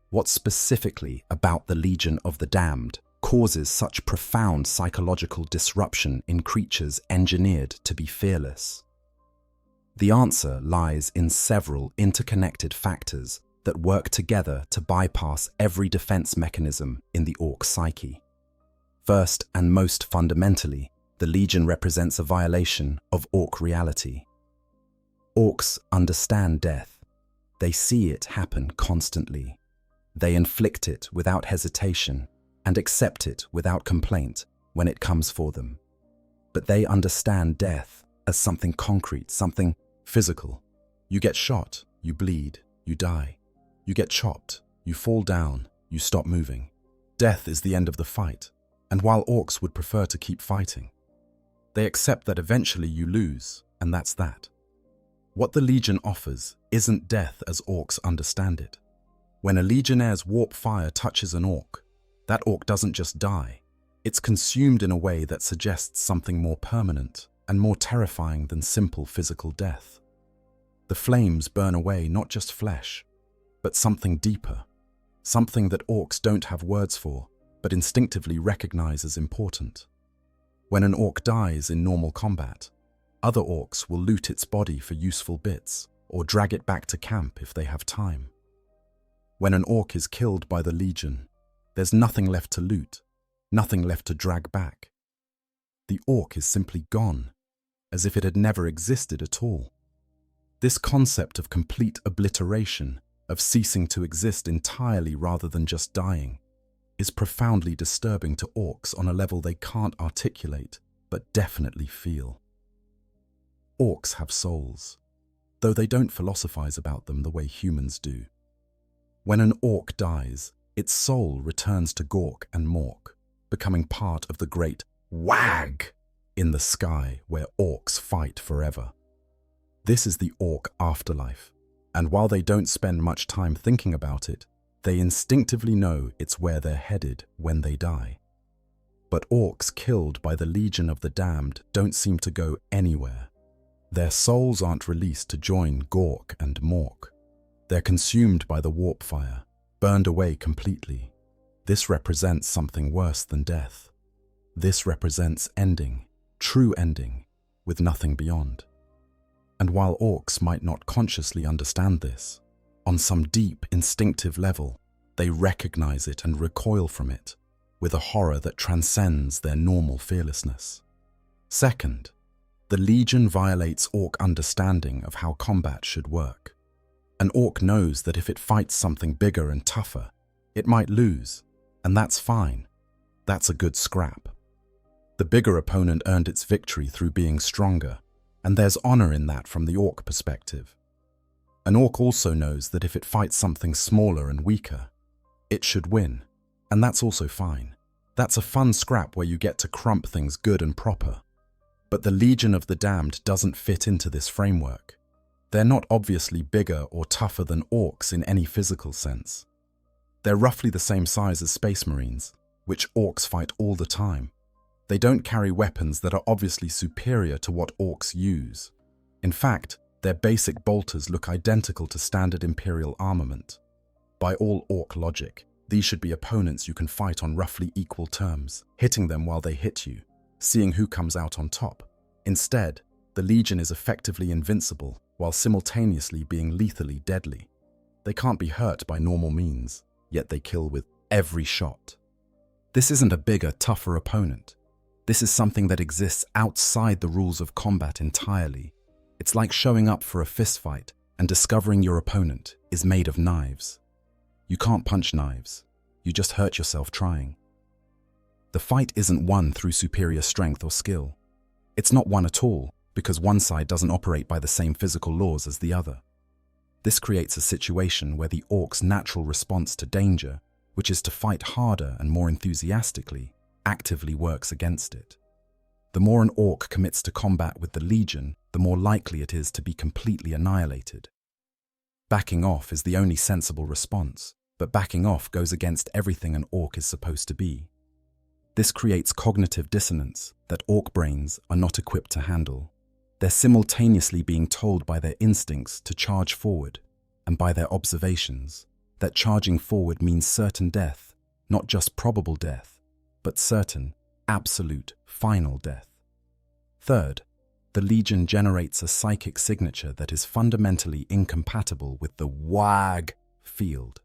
what specifically about the Legion of the Damned causes such profound psychological disruption in creatures engineered to be fearless? The answer lies in several interconnected factors that work together to bypass every defense mechanism in the Ork psyche. First and most fundamentally, the Legion represents a violation of Ork reality. Orks understand death. They see it happen constantly. They inflict it without hesitation and accept it without complaint when it comes for them. But they understand death as something concrete, something physical. You get shot, you bleed, you die. You get chopped, you fall down, you stop moving. Death is the end of the fight, and while Orks would prefer to keep fighting, they accept that eventually you lose, and that's that. What the Legion offers isn't death as Orks understand it. When a Legionnaire's warp fire touches an Ork, that Ork doesn't just die. It's consumed in a way that suggests something more permanent and more terrifying than simple physical death. The flames burn away not just flesh, but something deeper, something that Orks don't have words for, but instinctively recognize as important. When an Ork dies in normal combat, other Orks will loot its body for useful bits, or drag it back to camp if they have time. When an Ork is killed by the Legion, there's nothing left to loot, nothing left to drag back. The Ork is simply gone, as if it had never existed at all. This concept of complete obliteration, of ceasing to exist entirely rather than just dying, is profoundly disturbing to Orks on a level they can't articulate, but definitely feel. Orks have souls, though they don't philosophize about them the way humans do. When an Ork dies, its soul returns to Gork and Mork, becoming part of the great wag in the sky where Orks fight forever. This is the Ork afterlife. And while they don't spend much time thinking about it, they instinctively know it's where they're headed when they die. But Orks killed by the Legion of the Damned don't seem to go anywhere. Their souls aren't released to join Gork and Mork. They're consumed by the warp fire, burned away completely. This represents something worse than death. This represents ending, true ending, with nothing beyond. And while Orks might not consciously understand this, on some deep, instinctive level, they recognize it and recoil from it, with a horror that transcends their normal fearlessness. Second, the Legion violates Ork understanding of how combat should work. An Ork knows that if it fights something bigger and tougher, it might lose, and that's fine. That's a good scrap. The bigger opponent earned its victory through being stronger, and there's honor in that from the Ork perspective. An Ork also knows that if it fights something smaller and weaker, it should win, and that's also fine. That's a fun scrap where you get to crump things good and proper. But the Legion of the Damned doesn't fit into this framework. They're not obviously bigger or tougher than Orks in any physical sense. They're roughly the same size as Space Marines, which Orks fight all the time. They don't carry weapons that are obviously superior to what Orks use. In fact, their basic bolters look identical to standard Imperial armament. By all Ork logic, these should be opponents you can fight on roughly equal terms, hitting them while they hit you, seeing who comes out on top. Instead, the Legion is effectively invincible while simultaneously being lethally deadly. They can't be hurt by normal means, yet they kill with every shot. This isn't a bigger, tougher opponent. This is something that exists outside the rules of combat entirely. It's like showing up for a fistfight and discovering your opponent is made of knives. You can't punch knives. You just hurt yourself trying. The fight isn't won through superior strength or skill. It's not won at all because one side doesn't operate by the same physical laws as the other. This creates a situation where the Ork's natural response to danger, which is to fight harder and more enthusiastically, actively works against it. The more an Ork commits to combat with the Legion, the more likely it is to be completely annihilated. Backing off is the only sensible response, but backing off goes against everything an orc is supposed to be. This creates cognitive dissonance that orc brains are not equipped to handle. They're simultaneously being told by their instincts to charge forward, and by their observations that charging forward means certain death, not just probable death, but certain, absolute, final death. Third, the Legion generates a psychic signature that is fundamentally incompatible with the WAG field.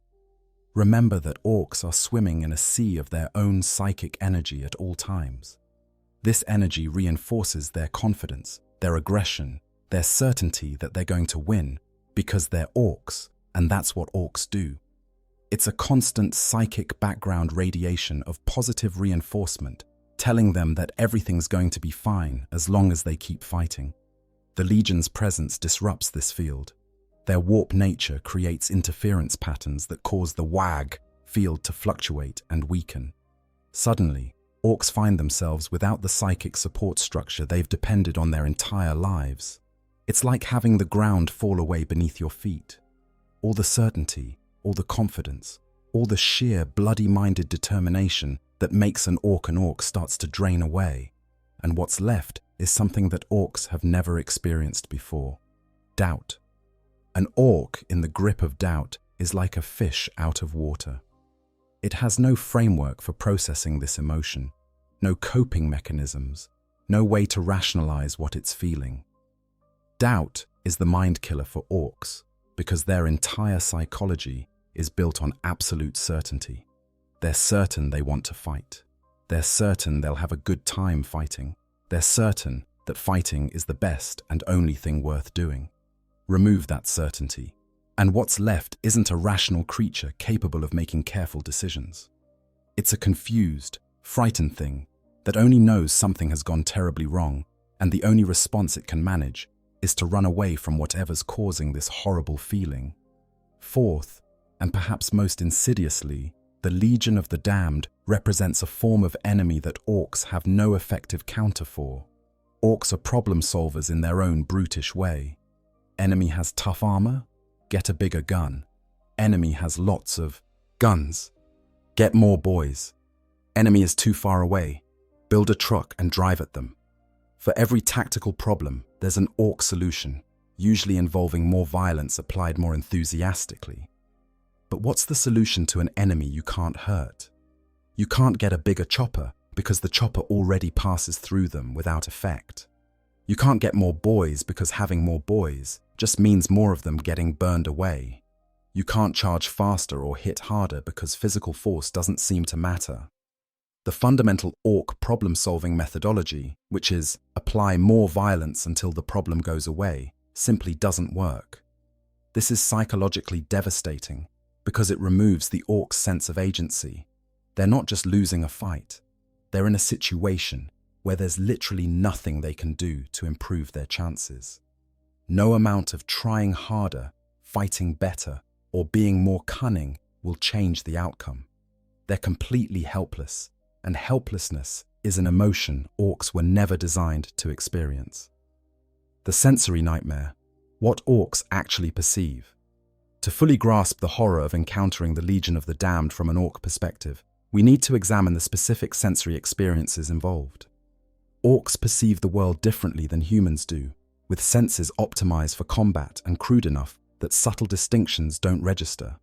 Remember that orcs are swimming in a sea of their own psychic energy at all times. This energy reinforces their confidence, their aggression, their certainty that they're going to win, because they're orcs, and that's what orcs do. It's a constant psychic background radiation of positive reinforcement, telling them that everything's going to be fine as long as they keep fighting. The Legion's presence disrupts this field. Their warp nature creates interference patterns that cause the WAG field to fluctuate and weaken. Suddenly, orcs find themselves without the psychic support structure they've depended on their entire lives. It's like having the ground fall away beneath your feet. All the certainty, all the confidence, all the sheer bloody-minded determination that makes an orc starts to drain away, and what's left is something that orcs have never experienced before: doubt. An orc in the grip of doubt is like a fish out of water. It has no framework for processing this emotion, no coping mechanisms, no way to rationalize what it's feeling. Doubt is the mind killer for orcs because their entire psychology is built on absolute certainty. They're certain they want to fight. They're certain they'll have a good time fighting. They're certain that fighting is the best and only thing worth doing. Remove that certainty, and what's left isn't a rational creature capable of making careful decisions. It's a confused, frightened thing that only knows something has gone terribly wrong, and the only response it can manage is to run away from whatever's causing this horrible feeling. Fourth, and perhaps most insidiously, the Legion of the Damned represents a form of enemy that orcs have no effective counter for. Orcs are problem solvers in their own brutish way. Enemy has tough armor? Get a bigger gun. Enemy has lots of guns. Get more boys. Enemy is too far away. Build a truck and drive at them. For every tactical problem, there's an orc solution, usually involving more violence applied more enthusiastically. But what's the solution to an enemy you can't hurt? You can't get a bigger chopper because the chopper already passes through them without effect. You can't get more boys because having more boys just means more of them getting burned away. You can't charge faster or hit harder because physical force doesn't seem to matter. The fundamental orc problem-solving methodology, which is apply more violence until the problem goes away, simply doesn't work. This is psychologically devastating because it removes the orc's sense of agency. They're not just losing a fight. They're in a situation where there's literally nothing they can do to improve their chances. No amount of trying harder, fighting better, or being more cunning will change the outcome. They're completely helpless, and helplessness is an emotion orcs were never designed to experience. The sensory nightmare: what orcs actually perceive. To fully grasp the horror of encountering the Legion of the Damned from an orc perspective, we need to examine the specific sensory experiences involved. Orcs perceive the world differently than humans do, with senses optimized for combat and crude enough that subtle distinctions don't register.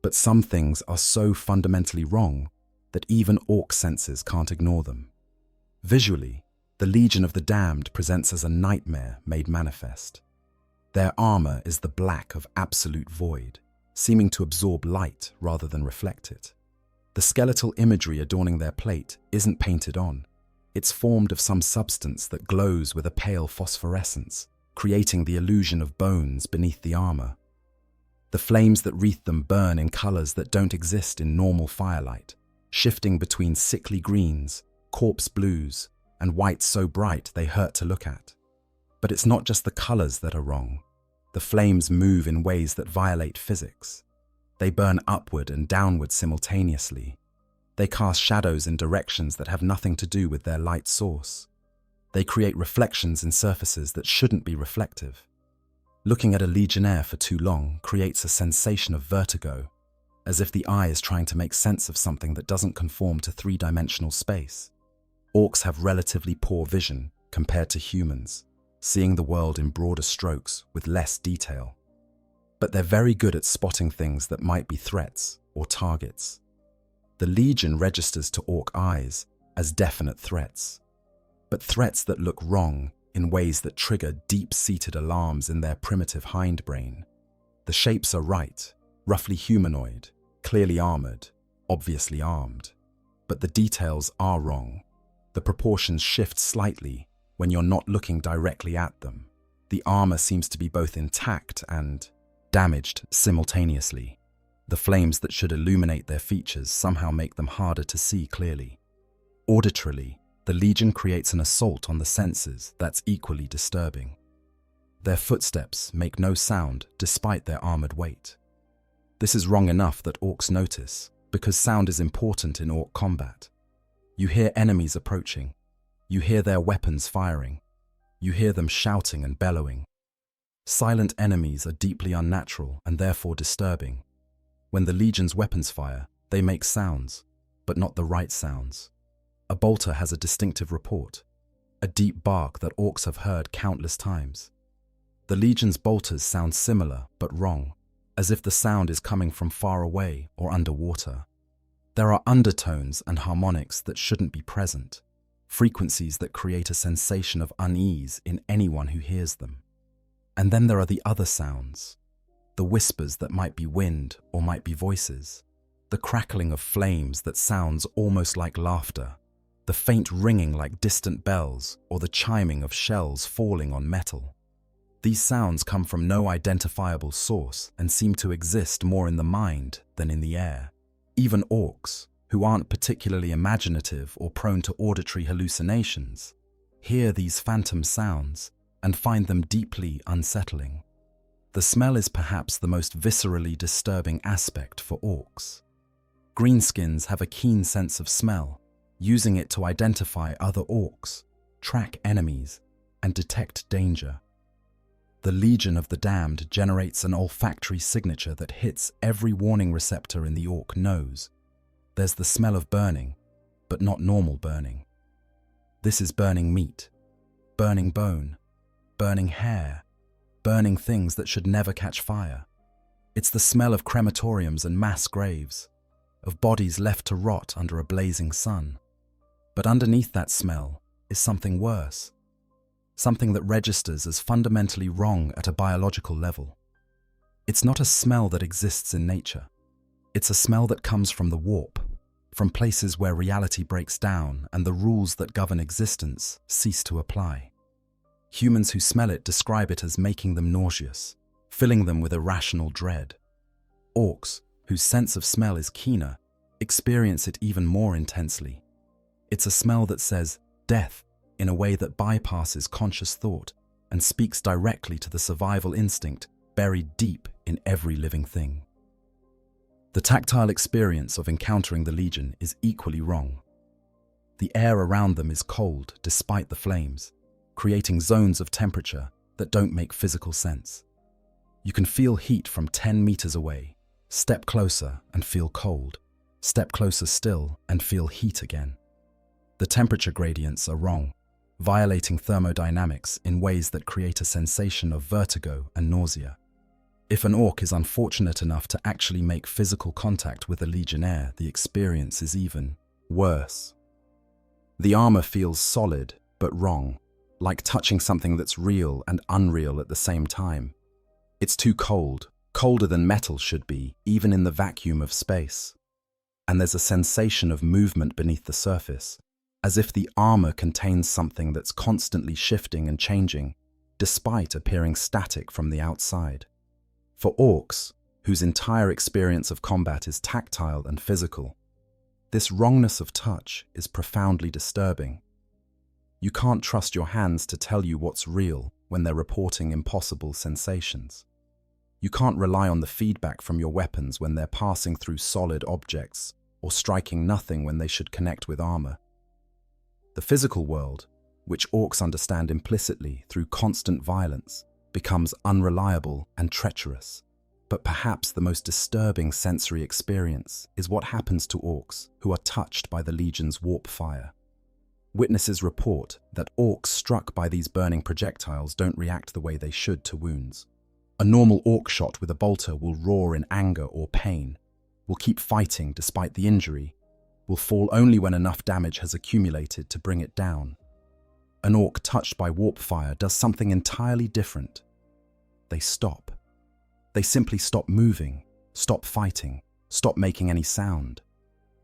But some things are so fundamentally wrong that even orc senses can't ignore them. Visually, the Legion of the Damned presents as a nightmare made manifest. Their armor is the black of absolute void, seeming to absorb light rather than reflect it. The skeletal imagery adorning their plate isn't painted on. It's formed of some substance that glows with a pale phosphorescence, creating the illusion of bones beneath the armor. The flames that wreath them burn in colors that don't exist in normal firelight, shifting between sickly greens, corpse blues, and whites so bright they hurt to look at. But it's not just the colors that are wrong. The flames move in ways that violate physics. They burn upward and downward simultaneously. They cast shadows in directions that have nothing to do with their light source. They create reflections in surfaces that shouldn't be reflective. Looking at a legionnaire for too long creates a sensation of vertigo, as if the eye is trying to make sense of something that doesn't conform to three-dimensional space. Orcs have relatively poor vision compared to humans, seeing the world in broader strokes with less detail. But they're very good at spotting things that might be threats or targets. The Legion registers to Orc eyes as definite threats, but threats that look wrong in ways that trigger deep-seated alarms in their primitive hindbrain. The shapes are right, roughly humanoid, clearly armored, obviously armed. But the details are wrong. The proportions shift slightly when you're not looking directly at them. The armor seems to be both intact and damaged simultaneously. The flames that should illuminate their features somehow make them harder to see clearly. Auditorily, the Legion creates an assault on the senses that's equally disturbing. Their footsteps make no sound despite their armored weight. This is wrong enough that Orcs notice, because sound is important in Orc combat. You hear enemies approaching. You hear their weapons firing. You hear them shouting and bellowing. Silent enemies are deeply unnatural and therefore disturbing. When the Legion's weapons fire, they make sounds, but not the right sounds. A bolter has a distinctive report, a deep bark that Orcs have heard countless times. The Legion's bolters sound similar but wrong, as if the sound is coming from far away or underwater. There are undertones and harmonics that shouldn't be present, frequencies that create a sensation of unease in anyone who hears them. And then there are the other sounds, the whispers that might be wind or might be voices, the crackling of flames that sounds almost like laughter, the faint ringing like distant bells or the chiming of shells falling on metal. These sounds come from no identifiable source and seem to exist more in the mind than in the air. Even Orcs, who aren't particularly imaginative or prone to auditory hallucinations, hear these phantom sounds and find them deeply unsettling. The smell is perhaps the most viscerally disturbing aspect for Orcs. Greenskins have a keen sense of smell, using it to identify other Orcs, track enemies, and detect danger. The Legion of the Damned generates an olfactory signature that hits every warning receptor in the Orc nose. There's the smell of burning, but not normal burning. This is burning meat, burning bone, burning hair, burning things that should never catch fire. It's the smell of crematoriums and mass graves, of bodies left to rot under a blazing sun. But underneath that smell is something worse, something that registers as fundamentally wrong at a biological level. It's not a smell that exists in nature. It's a smell that comes from the warp, from places where reality breaks down and the rules that govern existence cease to apply. Humans who smell it describe it as making them nauseous, filling them with irrational dread. Orcs, whose sense of smell is keener, experience it even more intensely. It's a smell that says death in a way that bypasses conscious thought and speaks directly to the survival instinct buried deep in every living thing. The tactile experience of encountering the Legion is equally wrong. The air around them is cold despite the flames, creating zones of temperature that don't make physical sense. You can feel heat from 10 meters away, step closer and feel cold, step closer still and feel heat again. The temperature gradients are wrong, violating thermodynamics in ways that create a sensation of vertigo and nausea. If an Orc is unfortunate enough to actually make physical contact with a Legionnaire, the experience is even worse. The armor feels solid but wrong, like touching something that's real and unreal at the same time. It's too cold, colder than metal should be, even in the vacuum of space. And there's a sensation of movement beneath the surface, as if the armor contains something that's constantly shifting and changing, despite appearing static from the outside. For Orcs, whose entire experience of combat is tactile and physical, this wrongness of touch is profoundly disturbing. You can't trust your hands to tell you what's real when they're reporting impossible sensations. You can't rely on the feedback from your weapons when they're passing through solid objects or striking nothing when they should connect with armor. The physical world, which Orcs understand implicitly through constant violence, becomes unreliable and treacherous. But perhaps the most disturbing sensory experience is what happens to orcs who are touched by the Legion's warp fire. Witnesses report that orcs struck by these burning projectiles don't react the way they should to wounds. A normal orc shot with a bolter will roar in anger or pain, will keep fighting despite the injury, will fall only when enough damage has accumulated to bring it down. An orc touched by warp fire does something entirely different. They stop. They simply stop moving, stop fighting, stop making any sound.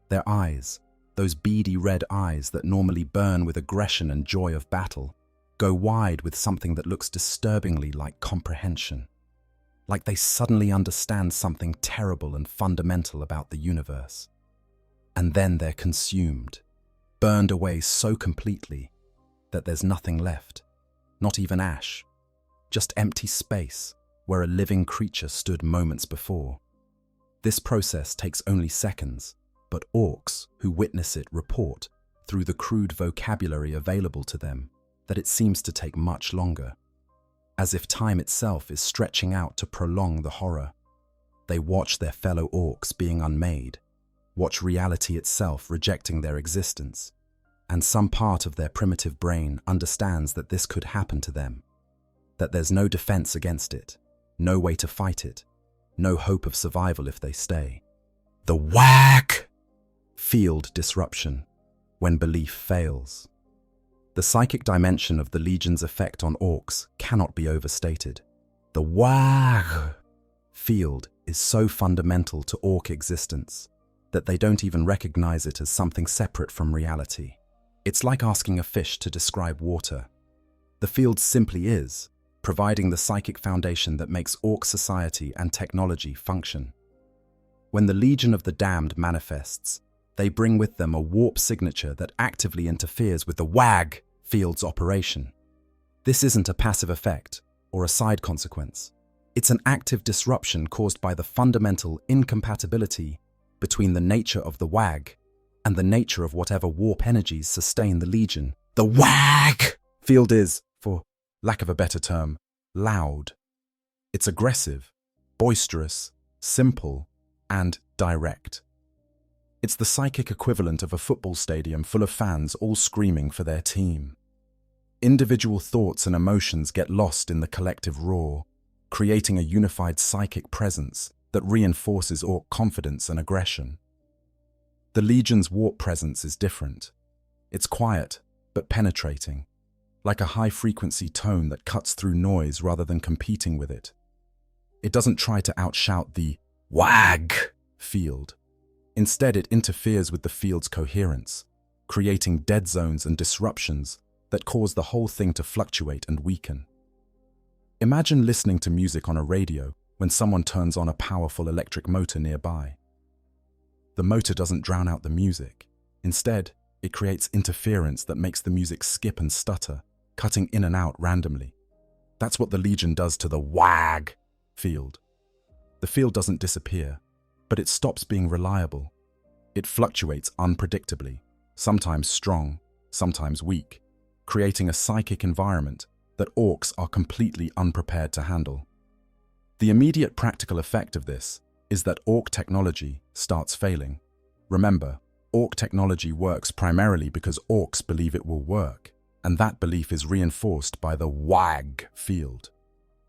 Their eyes, those beady red eyes that normally burn with aggression and joy of battle, go wide with something that looks disturbingly like comprehension. Like they suddenly understand something terrible and fundamental about the universe. And then they're consumed, burned away so completely that there's nothing left, not even ash, just empty space where a living creature stood moments before. This process takes only seconds, but orcs who witness it report, through the crude vocabulary available to them, that it seems to take much longer, as if time itself is stretching out to prolong the horror. They watch their fellow orcs being unmade, watch reality itself rejecting their existence, and some part of their primitive brain understands that this could happen to them, that there's no defense against it, no way to fight it, no hope of survival if they stay. The whack! Field disruption, when belief fails. The psychic dimension of the Legion's effect on orcs cannot be overstated. The whack field is so fundamental to orc existence that they don't even recognize it as something separate from reality. It's like asking a fish to describe water. The field simply is, providing the psychic foundation that makes orc society and technology function. When the Legion of the Damned manifests, they bring with them a warp signature that actively interferes with the WAG field's operation. This isn't a passive effect or a side consequence. It's an active disruption caused by the fundamental incompatibility between the nature of the WAG and the nature of whatever warp energies sustain the Legion. The WAG field is, for lack of a better term, loud. It's aggressive, boisterous, simple, and direct. It's the psychic equivalent of a football stadium full of fans all screaming for their team. Individual thoughts and emotions get lost in the collective roar, creating a unified psychic presence that reinforces orc confidence and aggression. The Legion's warp presence is different. It's quiet, but penetrating, like a high-frequency tone that cuts through noise rather than competing with it. It doesn't try to outshout the WAG field. Instead, it interferes with the field's coherence, creating dead zones and disruptions that cause the whole thing to fluctuate and weaken. Imagine listening to music on a radio when someone turns on a powerful electric motor nearby. The motor doesn't drown out the music. Instead, it creates interference that makes the music skip and stutter, cutting in and out randomly. That's what the Legion does to the WAG field. The field doesn't disappear, but it stops being reliable. It fluctuates unpredictably, sometimes strong, sometimes weak, creating a psychic environment that orcs are completely unprepared to handle. The immediate practical effect of this is that orc technology starts failing. Remember, orc technology works primarily because orcs believe it will work, and that belief is reinforced by the WAG field.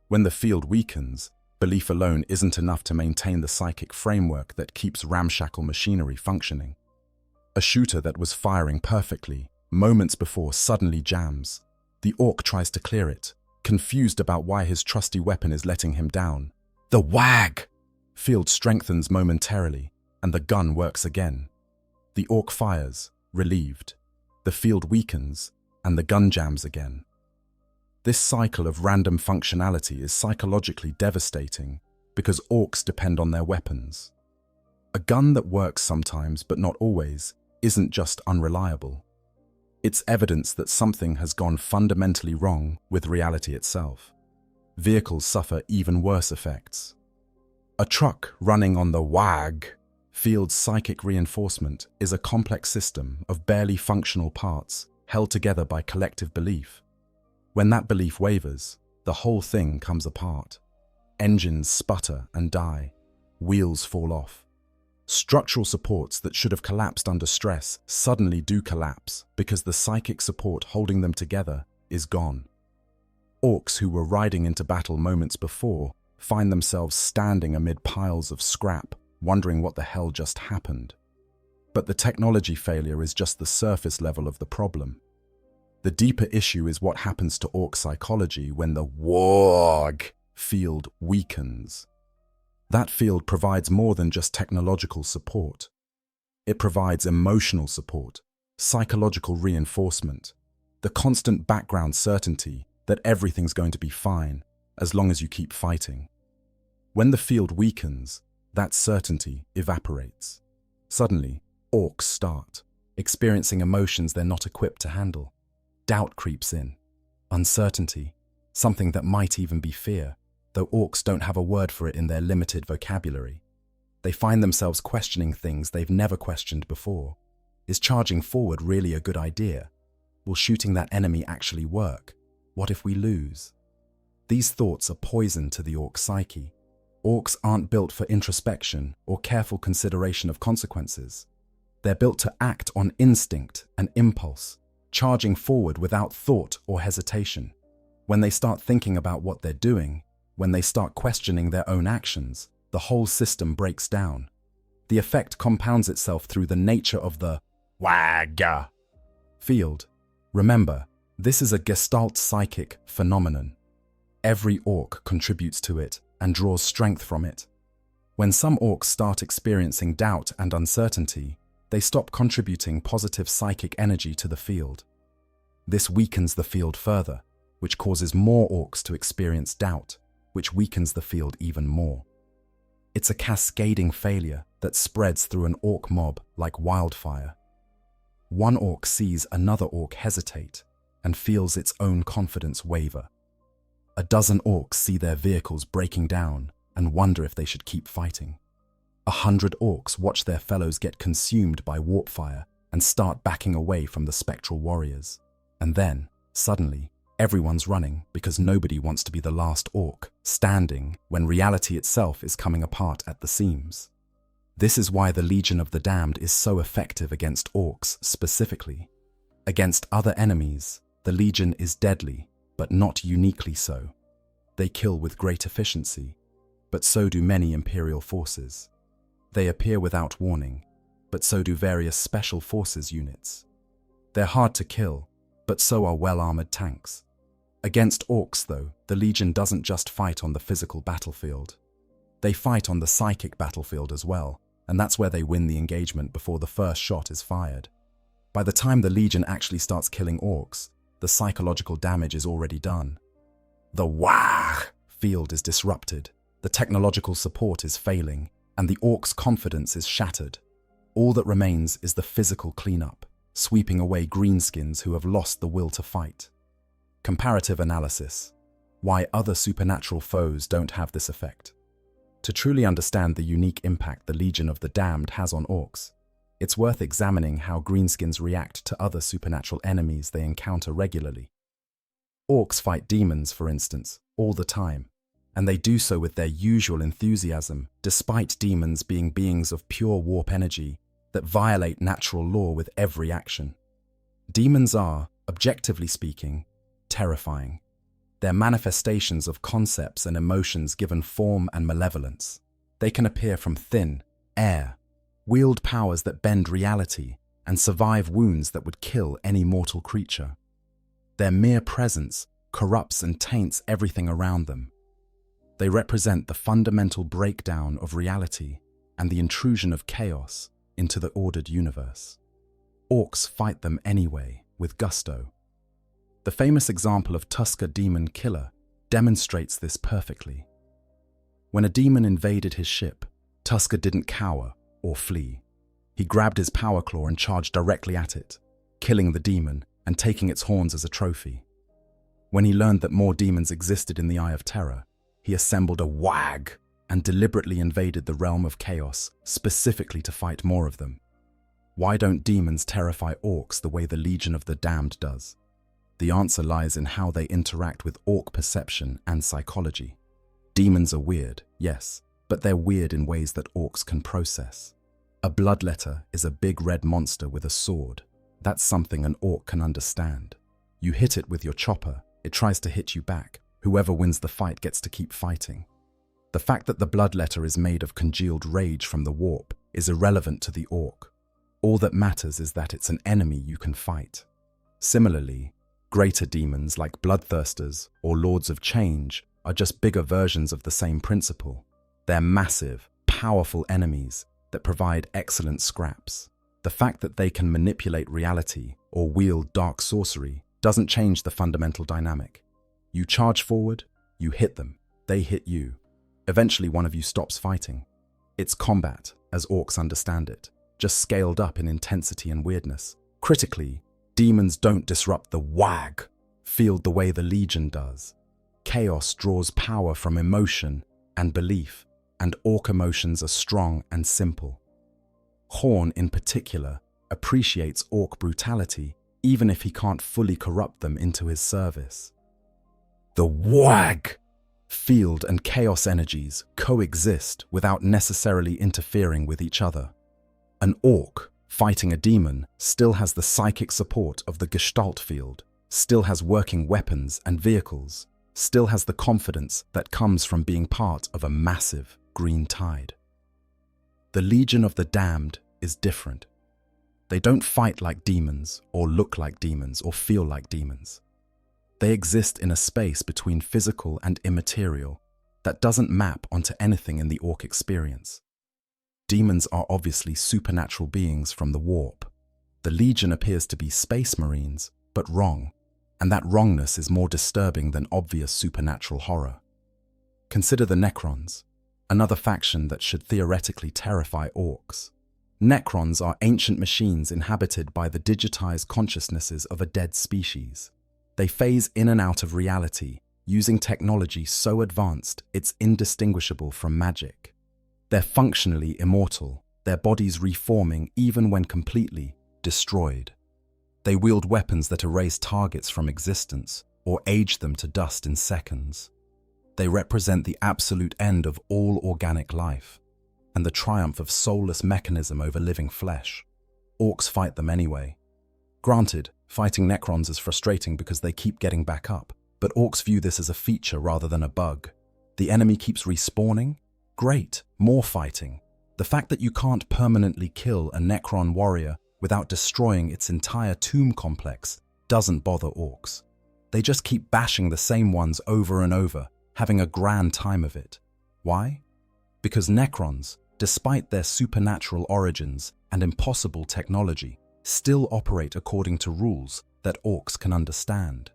When the field weakens, belief alone isn't enough to maintain the psychic framework that keeps ramshackle machinery functioning. A shooter that was firing perfectly moments before suddenly jams. The orc tries to clear it, confused about why his trusty weapon is letting him down. The WAG field strengthens momentarily, and the gun works again. The orc fires, relieved. The field weakens, and the gun jams again. This cycle of random functionality is psychologically devastating because orcs depend on their weapons. A gun that works sometimes but not always isn't just unreliable. It's evidence that something has gone fundamentally wrong with reality itself. Vehicles suffer even worse effects. A truck running on the WAG field's psychic reinforcement is a complex system of barely functional parts held together by collective belief. When that belief wavers, the whole thing comes apart. Engines sputter and die. Wheels fall off. Structural supports that should have collapsed under stress suddenly do collapse because the psychic support holding them together is gone. Orcs who were riding into battle moments before find themselves standing amid piles of scrap, wondering what the hell just happened. But the technology failure is just the surface level of the problem. The deeper issue is what happens to orc psychology when the warg field weakens. That field provides more than just technological support. It provides emotional support, psychological reinforcement, the constant background certainty that everything's going to be fine as long as you keep fighting. When the field weakens, that certainty evaporates. Suddenly, orcs start experiencing emotions they're not equipped to handle. Doubt creeps in, uncertainty, something that might even be fear, though orcs don't have a word for it in their limited vocabulary. They find themselves questioning things they've never questioned before. Is charging forward really a good idea? Will shooting that enemy actually work? What if we lose? These thoughts are poison to the orc psyche. Orcs aren't built for introspection or careful consideration of consequences. They're built to act on instinct and impulse, charging forward without thought or hesitation. When they start thinking about what they're doing, when they start questioning their own actions, the whole system breaks down. The effect compounds itself through the nature of the wagga field. Remember, this is a gestalt psychic phenomenon. Every orc contributes to it and draws strength from it. When some orcs start experiencing doubt and uncertainty, they stop contributing positive psychic energy to the field. This weakens the field further, which causes more orcs to experience doubt, which weakens the field even more. It's a cascading failure that spreads through an orc mob like wildfire. One orc sees another orc hesitate and feels its own confidence waver. A dozen orcs see their vehicles breaking down and wonder if they should keep fighting. 100 orcs watch their fellows get consumed by warp fire and start backing away from the spectral warriors. And then, suddenly, everyone's running because nobody wants to be the last orc standing when reality itself is coming apart at the seams. This is why the Legion of the Damned is so effective against orcs specifically. Against other enemies, the Legion is deadly, but not uniquely so. They kill with great efficiency, but so do many Imperial forces. They appear without warning, but so do various Special Forces units. They're hard to kill, but so are well-armored tanks. Against orcs, though, the Legion doesn't just fight on the physical battlefield. They fight on the psychic battlefield as well, and that's where they win the engagement before the first shot is fired. By the time the Legion actually starts killing orcs, the psychological damage is already done. The wah field is disrupted, the technological support is failing, and the orcs' confidence is shattered. All that remains is the physical cleanup, sweeping away greenskins who have lost the will to fight. Comparative analysis. Why other supernatural foes don't have this effect. To truly understand the unique impact the Legion of the Damned has on orcs, it's worth examining how greenskins react to other supernatural enemies they encounter regularly. Orcs fight demons, for instance, all the time, and they do so with their usual enthusiasm, despite demons being beings of pure warp energy that violate natural law with every action. Demons are, objectively speaking, terrifying. They're manifestations of concepts and emotions given form and malevolence. They can appear from thin air, wield powers that bend reality, and survive wounds that would kill any mortal creature. Their mere presence corrupts and taints everything around them. They represent the fundamental breakdown of reality and the intrusion of chaos into the ordered universe. Orcs fight them anyway, with gusto. The famous example of Tusker Demon Killer demonstrates this perfectly. When a demon invaded his ship, Tusker didn't cower or flee. He grabbed his power claw and charged directly at it, killing the demon and taking its horns as a trophy. When he learned that more demons existed in the Eye of Terror, he assembled a wag and deliberately invaded the realm of chaos, specifically to fight more of them. Why don't demons terrify orcs the way the Legion of the Damned does? The answer lies in how they interact with orc perception and psychology. Demons are weird, yes, but they're weird in ways that orcs can process. A bloodletter is a big red monster with a sword. That's something an orc can understand. You hit it with your chopper, it tries to hit you back. Whoever wins the fight gets to keep fighting. The fact that the bloodletter is made of congealed rage from the warp is irrelevant to the orc. All that matters is that it's an enemy you can fight. Similarly, greater demons like bloodthirsters or lords of change are just bigger versions of the same principle. They're massive, powerful enemies that provide excellent scraps. The fact that they can manipulate reality or wield dark sorcery doesn't change the fundamental dynamic. You charge forward, you hit them, they hit you. Eventually one of you stops fighting. It's combat, as orcs understand it, just scaled up in intensity and weirdness. Critically, demons don't disrupt the wag field the way the Legion does. Chaos draws power from emotion and belief, and orc emotions are strong and simple. Horn, in particular, appreciates orc brutality even if he can't fully corrupt them into his service. The wag field and chaos energies coexist without necessarily interfering with each other. An orc fighting a demon still has the psychic support of the Gestalt field, still has working weapons and vehicles, still has the confidence that comes from being part of a massive green tide. The Legion of the Damned is different. They don't fight like demons, or look like demons, or feel like demons. They exist in a space between physical and immaterial that doesn't map onto anything in the orc experience. Demons are obviously supernatural beings from the warp. The Legion appears to be space marines, but wrong, and that wrongness is more disturbing than obvious supernatural horror. Consider the Necrons, another faction that should theoretically terrify orcs. Necrons are ancient machines inhabited by the digitized consciousnesses of a dead species. They phase in and out of reality, using technology so advanced it's indistinguishable from magic. They're functionally immortal, their bodies reforming even when completely destroyed. They wield weapons that erase targets from existence or age them to dust in seconds. They represent the absolute end of all organic life and the triumph of soulless mechanism over living flesh. Orcs fight them anyway. Granted, fighting Necrons is frustrating because they keep getting back up, but orcs view this as a feature rather than a bug. The enemy keeps respawning? Great, more fighting. The fact that you can't permanently kill a Necron warrior without destroying its entire tomb complex doesn't bother orcs. They just keep bashing the same ones over and over, having a grand time of it. Why? Because Necrons, despite their supernatural origins and impossible technology, still operate according to rules that orcs can understand.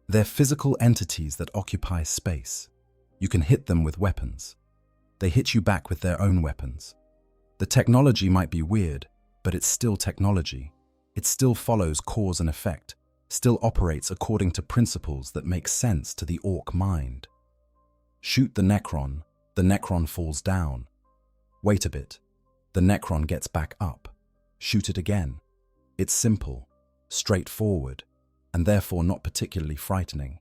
They're physical entities that occupy space. You can hit them with weapons. They hit you back with their own weapons. The technology might be weird, but it's still technology. It still follows cause and effect, still operates according to principles that make sense to the orc mind. Shoot the Necron falls down. Wait a bit, the Necron gets back up. Shoot it again. It's simple, straightforward, and therefore not particularly frightening.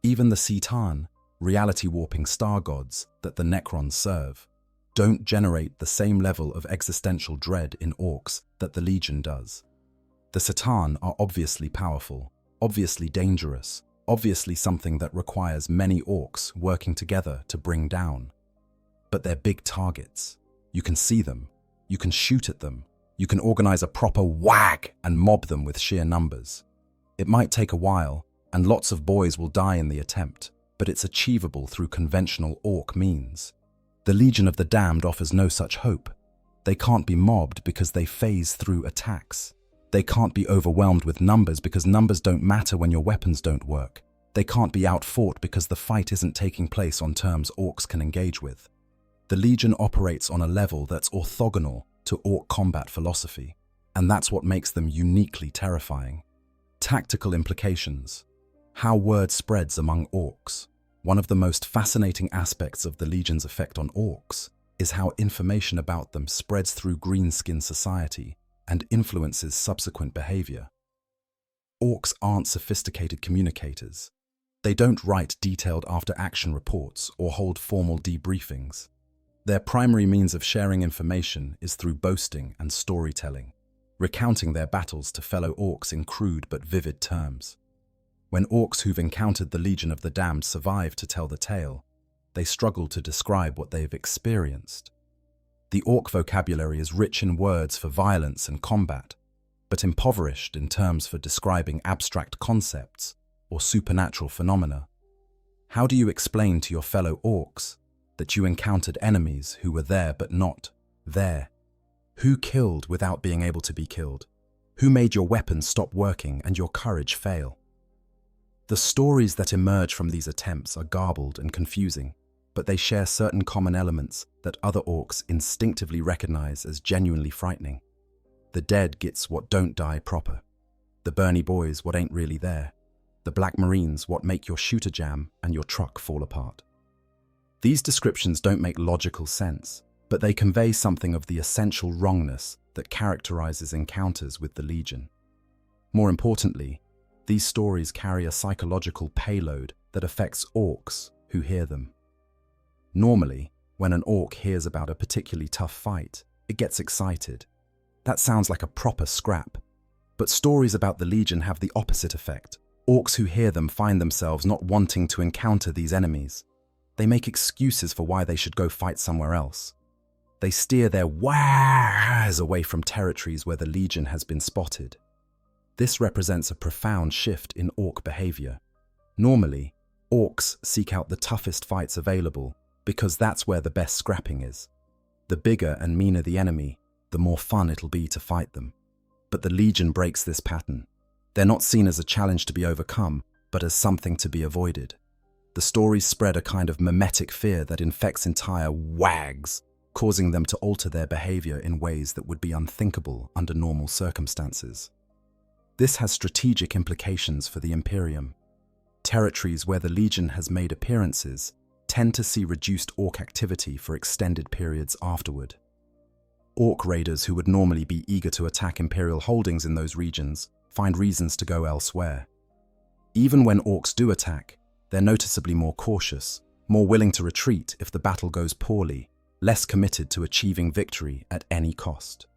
Even the Citan, reality-warping star gods that the Necrons serve, don't generate the same level of existential dread in orcs that the Legion does. The Citan are obviously powerful, obviously dangerous, obviously something that requires many orcs working together to bring down. But they're big targets. You can see them, you can shoot at them, you can organize a proper wag and mob them with sheer numbers. It might take a while, and lots of boys will die in the attempt, but it's achievable through conventional orc means. The Legion of the Damned offers no such hope. They can't be mobbed because they phase through attacks. They can't be overwhelmed with numbers because numbers don't matter when your weapons don't work. They can't be outfought because the fight isn't taking place on terms orcs can engage with. The Legion operates on a level that's orthogonal to orc combat philosophy, and that's what makes them uniquely terrifying. Tactical implications. How word spreads among orcs. One of the most fascinating aspects of the Legion's effect on orcs is how information about them spreads through greenskin society and influences subsequent behavior. Orks aren't sophisticated communicators. They don't write detailed after-action reports or hold formal debriefings. Their primary means of sharing information is through boasting and storytelling, recounting their battles to fellow Orks in crude but vivid terms. When Orks who've encountered the Legion of the Damned survive to tell the tale, they struggle to describe what they've experienced. The Ork vocabulary is rich in words for violence and combat, but impoverished in terms for describing abstract concepts or supernatural phenomena. How do you explain to your fellow Orks that you encountered enemies who were there but not there? Who killed without being able to be killed? Who made your weapons stop working and your courage fail? The stories that emerge from these attempts are garbled and confusing, but they share certain common elements that other Orks instinctively recognize as genuinely frightening. The dead gets what don't die proper. The Bernie boys what ain't really there. The Black Marines what make your shooter jam and your truck fall apart. These descriptions don't make logical sense, but they convey something of the essential wrongness that characterizes encounters with the Legion. More importantly, these stories carry a psychological payload that affects Orks who hear them. Normally, when an Ork hears about a particularly tough fight, it gets excited. That sounds like a proper scrap. But stories about the Legion have the opposite effect. Orks who hear them find themselves not wanting to encounter these enemies. They make excuses for why they should go fight somewhere else. They steer their wares away from territories where the Legion has been spotted. This represents a profound shift in Ork behavior. Normally, Orks seek out the toughest fights available because that's where the best scrapping is. The bigger and meaner the enemy, the more fun it'll be to fight them. But the Legion breaks this pattern. They're not seen as a challenge to be overcome, but as something to be avoided. The stories spread a kind of mimetic fear that infects entire wags, causing them to alter their behavior in ways that would be unthinkable under normal circumstances. This has strategic implications for the Imperium. Territories where the Legion has made appearances tend to see reduced Ork activity for extended periods afterward. Ork raiders who would normally be eager to attack Imperial holdings in those regions find reasons to go elsewhere. Even when Orks do attack, they're noticeably more cautious, more willing to retreat if the battle goes poorly, less committed to achieving victory at any cost.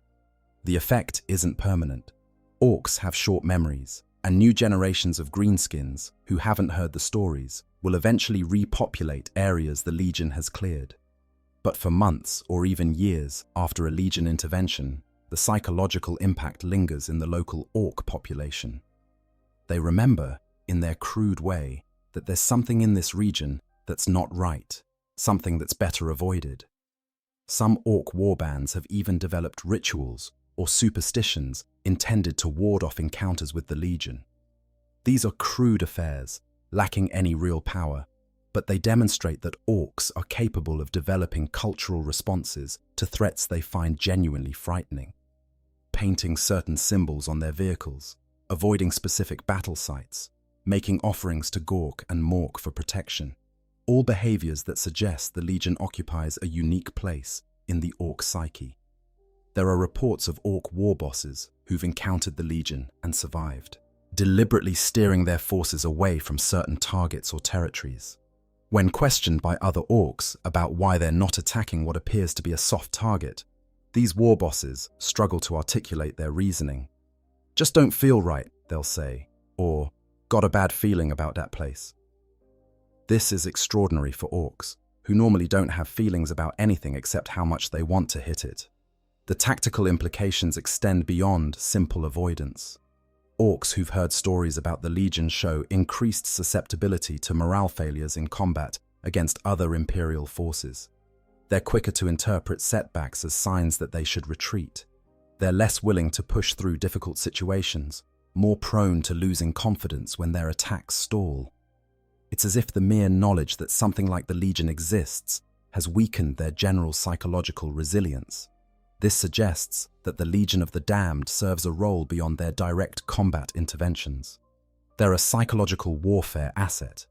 The effect isn't permanent. Orks have short memories, and new generations of greenskins who haven't heard the stories will eventually repopulate areas the Legion has cleared. But for months or even years after a Legion intervention, the psychological impact lingers in the local Ork population. They remember, in their crude way, that there's something in this region that's not right, something that's better avoided. Some Ork warbands have even developed rituals or superstitions intended to ward off encounters with the Legion. These are crude affairs, lacking any real power, but they demonstrate that Orks are capable of developing cultural responses to threats they find genuinely frightening. Painting certain symbols on their vehicles, avoiding specific battle sites, making offerings to Gork and Mork for protection. All behaviors that suggest the Legion occupies a unique place in the Ork psyche. There are reports of Ork war bosses who've encountered the Legion and survived, deliberately steering their forces away from certain targets or territories. When questioned by other Orks about why they're not attacking what appears to be a soft target, these war bosses struggle to articulate their reasoning. "Just don't feel right," they'll say, or "got a bad feeling about that place." This is extraordinary for Orks, who normally don't have feelings about anything except how much they want to hit it. The tactical implications extend beyond simple avoidance. Orks who've heard stories about the Legion show increased susceptibility to morale failures in combat against other Imperial forces. They're quicker to interpret setbacks as signs that they should retreat. They're less willing to push through difficult situations, more prone to losing confidence when their attacks stall. It's as if the mere knowledge that something like the Legion exists has weakened their general psychological resilience. This suggests that the Legion of the Damned serves a role beyond their direct combat interventions. They're a psychological warfare asset,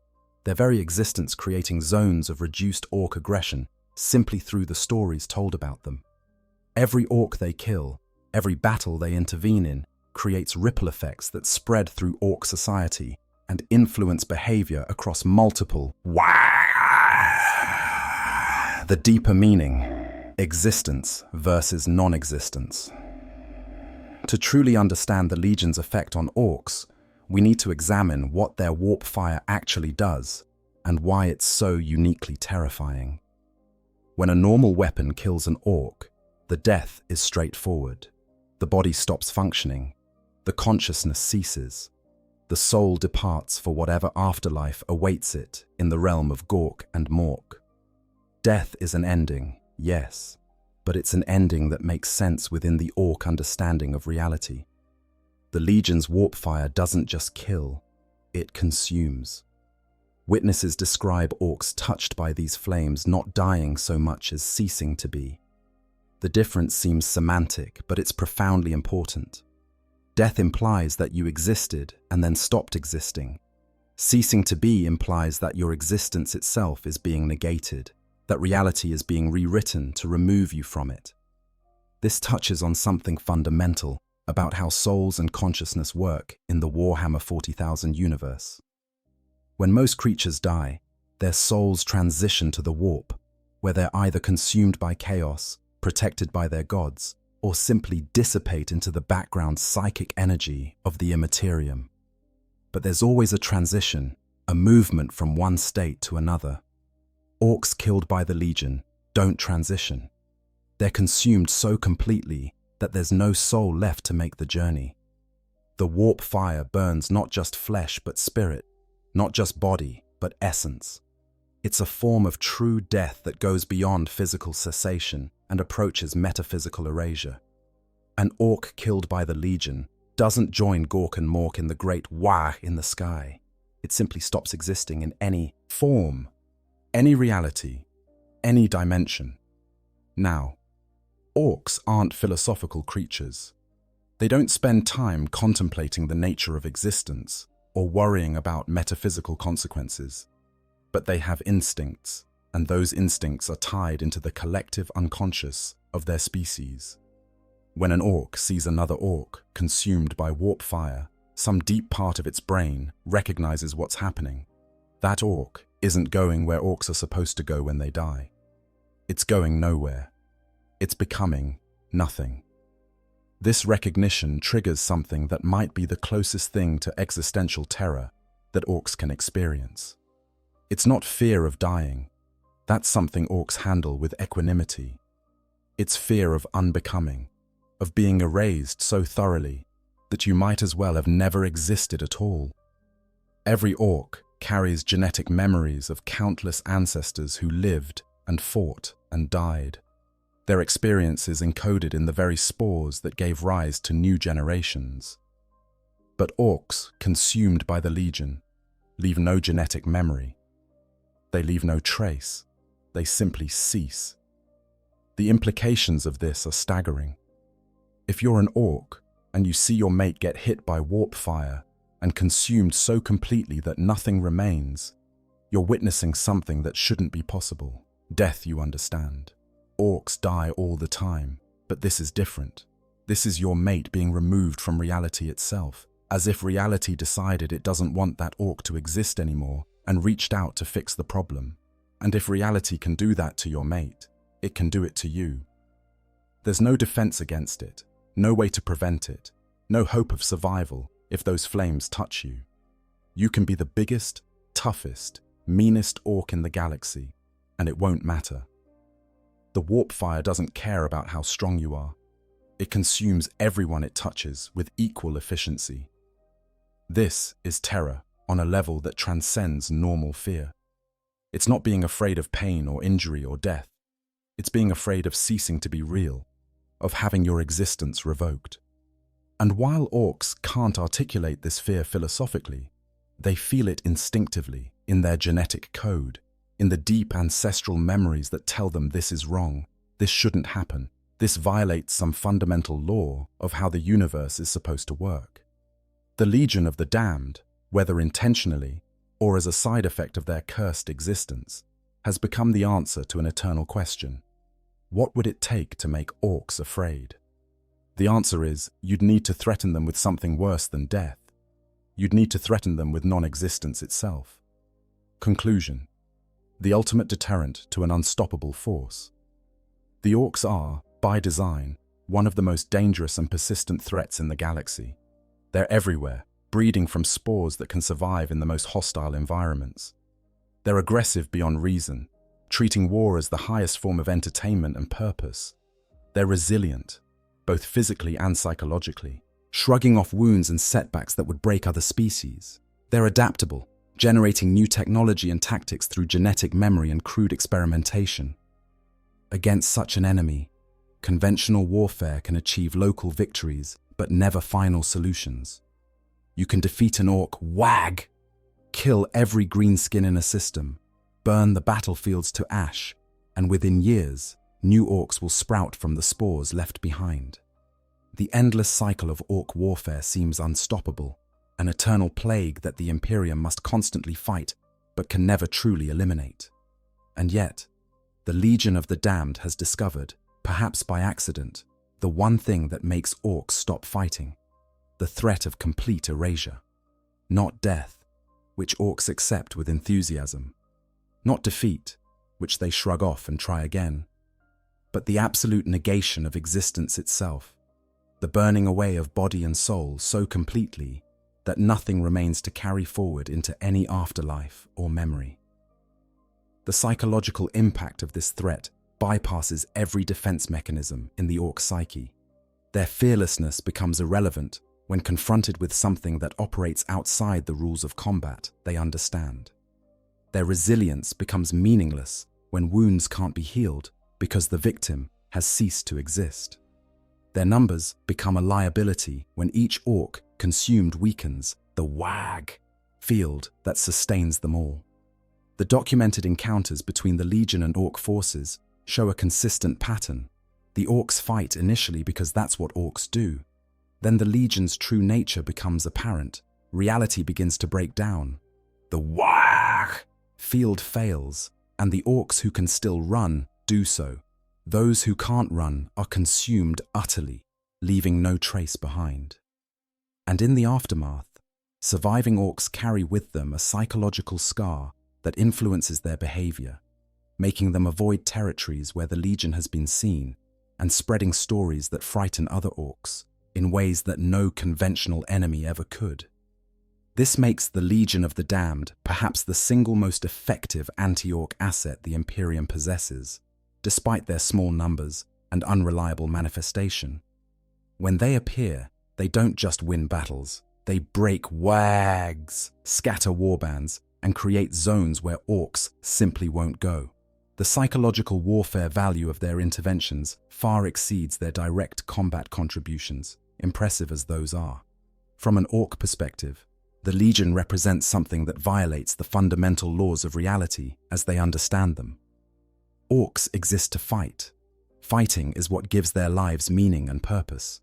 their very existence creating zones of reduced Ork aggression simply through the stories told about them. Every Ork they kill, every battle they intervene in, creates ripple effects that spread through Ork society and influence behavior across multiple the deeper meaning, existence versus non-existence. To truly understand the Legion's effect on Orks, we need to examine what their warp fire actually does and why it's so uniquely terrifying. When a normal weapon kills an Ork, the death is straightforward. The body stops functioning, the consciousness ceases, the soul departs for whatever afterlife awaits it in the realm of Gork and Mork. Death is an ending, yes, but it's an ending that makes sense within the Ork understanding of reality. The Legion's warp fire doesn't just kill, it consumes. Witnesses describe Orks touched by these flames not dying so much as ceasing to be. The difference seems semantic, but it's profoundly important. Death implies that you existed and then stopped existing. Ceasing to be implies that your existence itself is being negated, that reality is being rewritten to remove you from it. This touches on something fundamental about how souls and consciousness work in the Warhammer 40,000 universe. When most creatures die, their souls transition to the warp, where they're either consumed by chaos, protected by their gods, or simply dissipate into the background psychic energy of the Imperium. But there's always a transition, a movement from one state to another. Orks killed by the Legion don't transition. They're consumed so completely that there's no soul left to make the journey. The warp fire burns not just flesh but spirit, not just body but essence. It's a form of true death that goes beyond physical cessation and approaches metaphysical erasure. An Ork killed by the Legion doesn't join Gork and Mork in the great Wah in the sky. It simply stops existing in any form, any reality, any dimension. Now, Orks aren't philosophical creatures. They don't spend time contemplating the nature of existence or worrying about metaphysical consequences. But they have instincts, and those instincts are tied into the collective unconscious of their species. When an Ork sees another Ork consumed by warp fire, some deep part of its brain recognizes what's happening. That Ork isn't going where Orks are supposed to go when they die. It's going nowhere. It's becoming nothing. This recognition triggers something that might be the closest thing to existential terror that Orks can experience. It's not fear of dying. That's something Orks handle with equanimity. It's fear of unbecoming, of being erased so thoroughly that you might as well have never existed at all. Every Ork carries genetic memories of countless ancestors who lived and fought and died. Their experiences encoded in the very spores that gave rise to new generations. But Orks, consumed by the Legion, leave no genetic memory. They leave no trace. They simply cease. The implications of this are staggering. If you're an Ork and you see your mate get hit by warp fire and consumed so completely that nothing remains, you're witnessing something that shouldn't be possible. Death, you understand. Orks die all the time, but this is different. This is your mate being removed from reality itself, as if reality decided it doesn't want that Ork to exist anymore and reached out to fix the problem. And if reality can do that to your mate, it can do it to you. There's no defense against it, no way to prevent it, no hope of survival if those flames touch you. You can be the biggest, toughest, meanest Ork in the galaxy, and it won't matter. The warp fire doesn't care about how strong you are. It consumes everyone it touches with equal efficiency. This is terror on a level that transcends normal fear. It's not being afraid of pain or injury or death. It's being afraid of ceasing to be real, of having your existence revoked. And while Orks can't articulate this fear philosophically, they feel it instinctively in their genetic code, in the deep ancestral memories that tell them this is wrong, this shouldn't happen, this violates some fundamental law of how the universe is supposed to work. The Legion of the Damned, whether intentionally or as a side effect of their cursed existence, has become the answer to an eternal question. What would it take to make Orks afraid? The answer is, you'd need to threaten them with something worse than death. You'd need to threaten them with non-existence itself. Conclusion: the ultimate deterrent to an unstoppable force. The Orks are, by design, one of the most dangerous and persistent threats in the galaxy. They're everywhere, breeding from spores that can survive in the most hostile environments. They're aggressive beyond reason, treating war as the highest form of entertainment and purpose. They're resilient, both physically and psychologically, shrugging off wounds and setbacks that would break other species. They're adaptable, generating new technology and tactics through genetic memory and crude experimentation. Against such an enemy, conventional warfare can achieve local victories, but never final solutions. You can defeat an Ork, kill every greenskin in a system, burn the battlefields to ash, and within years, new Orks will sprout from the spores left behind. The endless cycle of Ork warfare seems unstoppable, an eternal plague that the Imperium must constantly fight, but can never truly eliminate. And yet, the Legion of the Damned has discovered, perhaps by accident, the one thing that makes Orks stop fighting: the threat of complete erasure. Not death, which Orks accept with enthusiasm. Not defeat, which they shrug off and try again. But the absolute negation of existence itself. The burning away of body and soul so completely that nothing remains to carry forward into any afterlife or memory. The psychological impact of this threat bypasses every defense mechanism in the Ork psyche. Their fearlessness becomes irrelevant when confronted with something that operates outside the rules of combat they understand. Their resilience becomes meaningless when wounds can't be healed because the victim has ceased to exist. Their numbers become a liability when each Ork consumed weakens the field that sustains them all. The documented encounters between the Legion and Ork forces show a consistent pattern. The Orks fight initially because that's what Orks do. Then the Legion's true nature becomes apparent. Reality begins to break down. The field fails, and the Orks who can still run do so. Those who can't run are consumed utterly, leaving no trace behind. And in the aftermath, surviving Orks carry with them a psychological scar that influences their behavior, making them avoid territories where the Legion has been seen and spreading stories that frighten other Orks in ways that no conventional enemy ever could. This makes the Legion of the Damned perhaps the single most effective anti-Ork asset the Imperium possesses, despite their small numbers and unreliable manifestation. When they appear, they don't just win battles, they break scatter warbands, and create zones where Orks simply won't go. The psychological warfare value of their interventions far exceeds their direct combat contributions, impressive as those are. From an Ork perspective, the Legion represents something that violates the fundamental laws of reality as they understand them. Orks exist to fight. Fighting is what gives their lives meaning and purpose.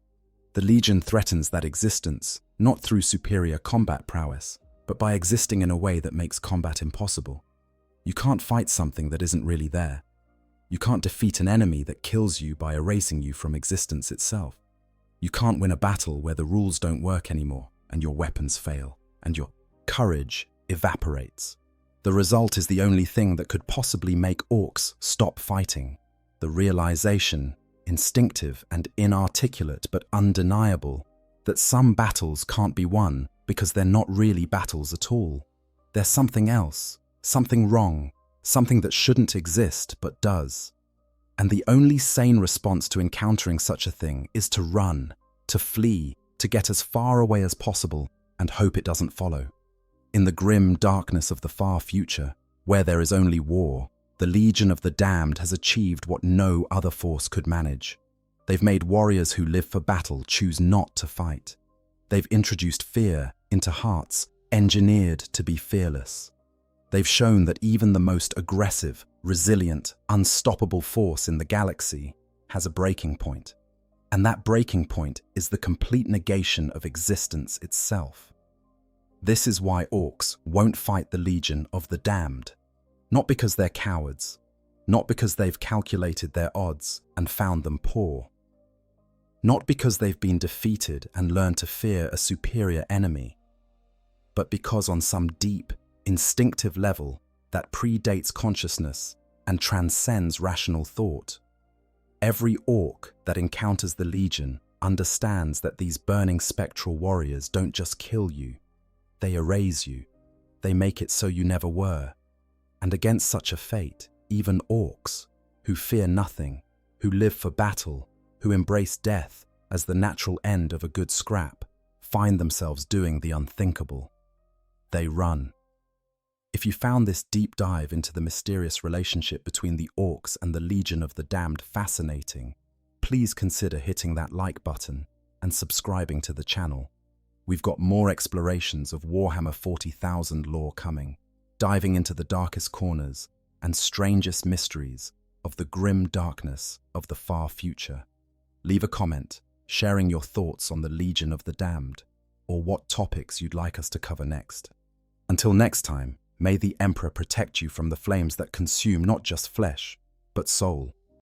The Legion threatens that existence, not through superior combat prowess, but by existing in a way that makes combat impossible. You can't fight something that isn't really there. You can't defeat an enemy that kills you by erasing you from existence itself. You can't win a battle where the rules don't work anymore and your weapons fail and your courage evaporates. The result is the only thing that could possibly make Orks stop fighting. The realization, instinctive and inarticulate but undeniable, that some battles can't be won because they're not really battles at all. There's something else, something wrong, something that shouldn't exist but does. And the only sane response to encountering such a thing is to run, to flee, to get as far away as possible and hope it doesn't follow. In the grim darkness of the far future, where there is only war, the Legion of the Damned has achieved what no other force could manage. They've made warriors who live for battle choose not to fight. They've introduced fear into hearts engineered to be fearless. They've shown that even the most aggressive, resilient, unstoppable force in the galaxy has a breaking point. And that breaking point is the complete negation of existence itself. This is why Orks won't fight the Legion of the Damned. Not because they're cowards, not because they've calculated their odds and found them poor, Not because they've been defeated and learned to fear a superior enemy, but because on some deep, instinctive level that predates consciousness and transcends rational thought. Every orc that encounters the Legion understands that these burning spectral warriors don't just kill you, they erase you, they make it so you never were. And against such a fate, even orcs, who fear nothing, who live for battle, who embrace death as the natural end of a good scrap, find themselves doing the unthinkable. They run. If you found this deep dive into the mysterious relationship between the Orks and the Legion of the Damned fascinating, please consider hitting that like button and subscribing to the channel. We've got more explorations of Warhammer 40,000 lore coming, diving into the darkest corners and strangest mysteries of the grim darkness of the far future. Leave a comment, sharing your thoughts on the Legion of the Damned, or what topics you'd like us to cover next. Until next time, may the Emperor protect you from the flames that consume not just flesh, but soul.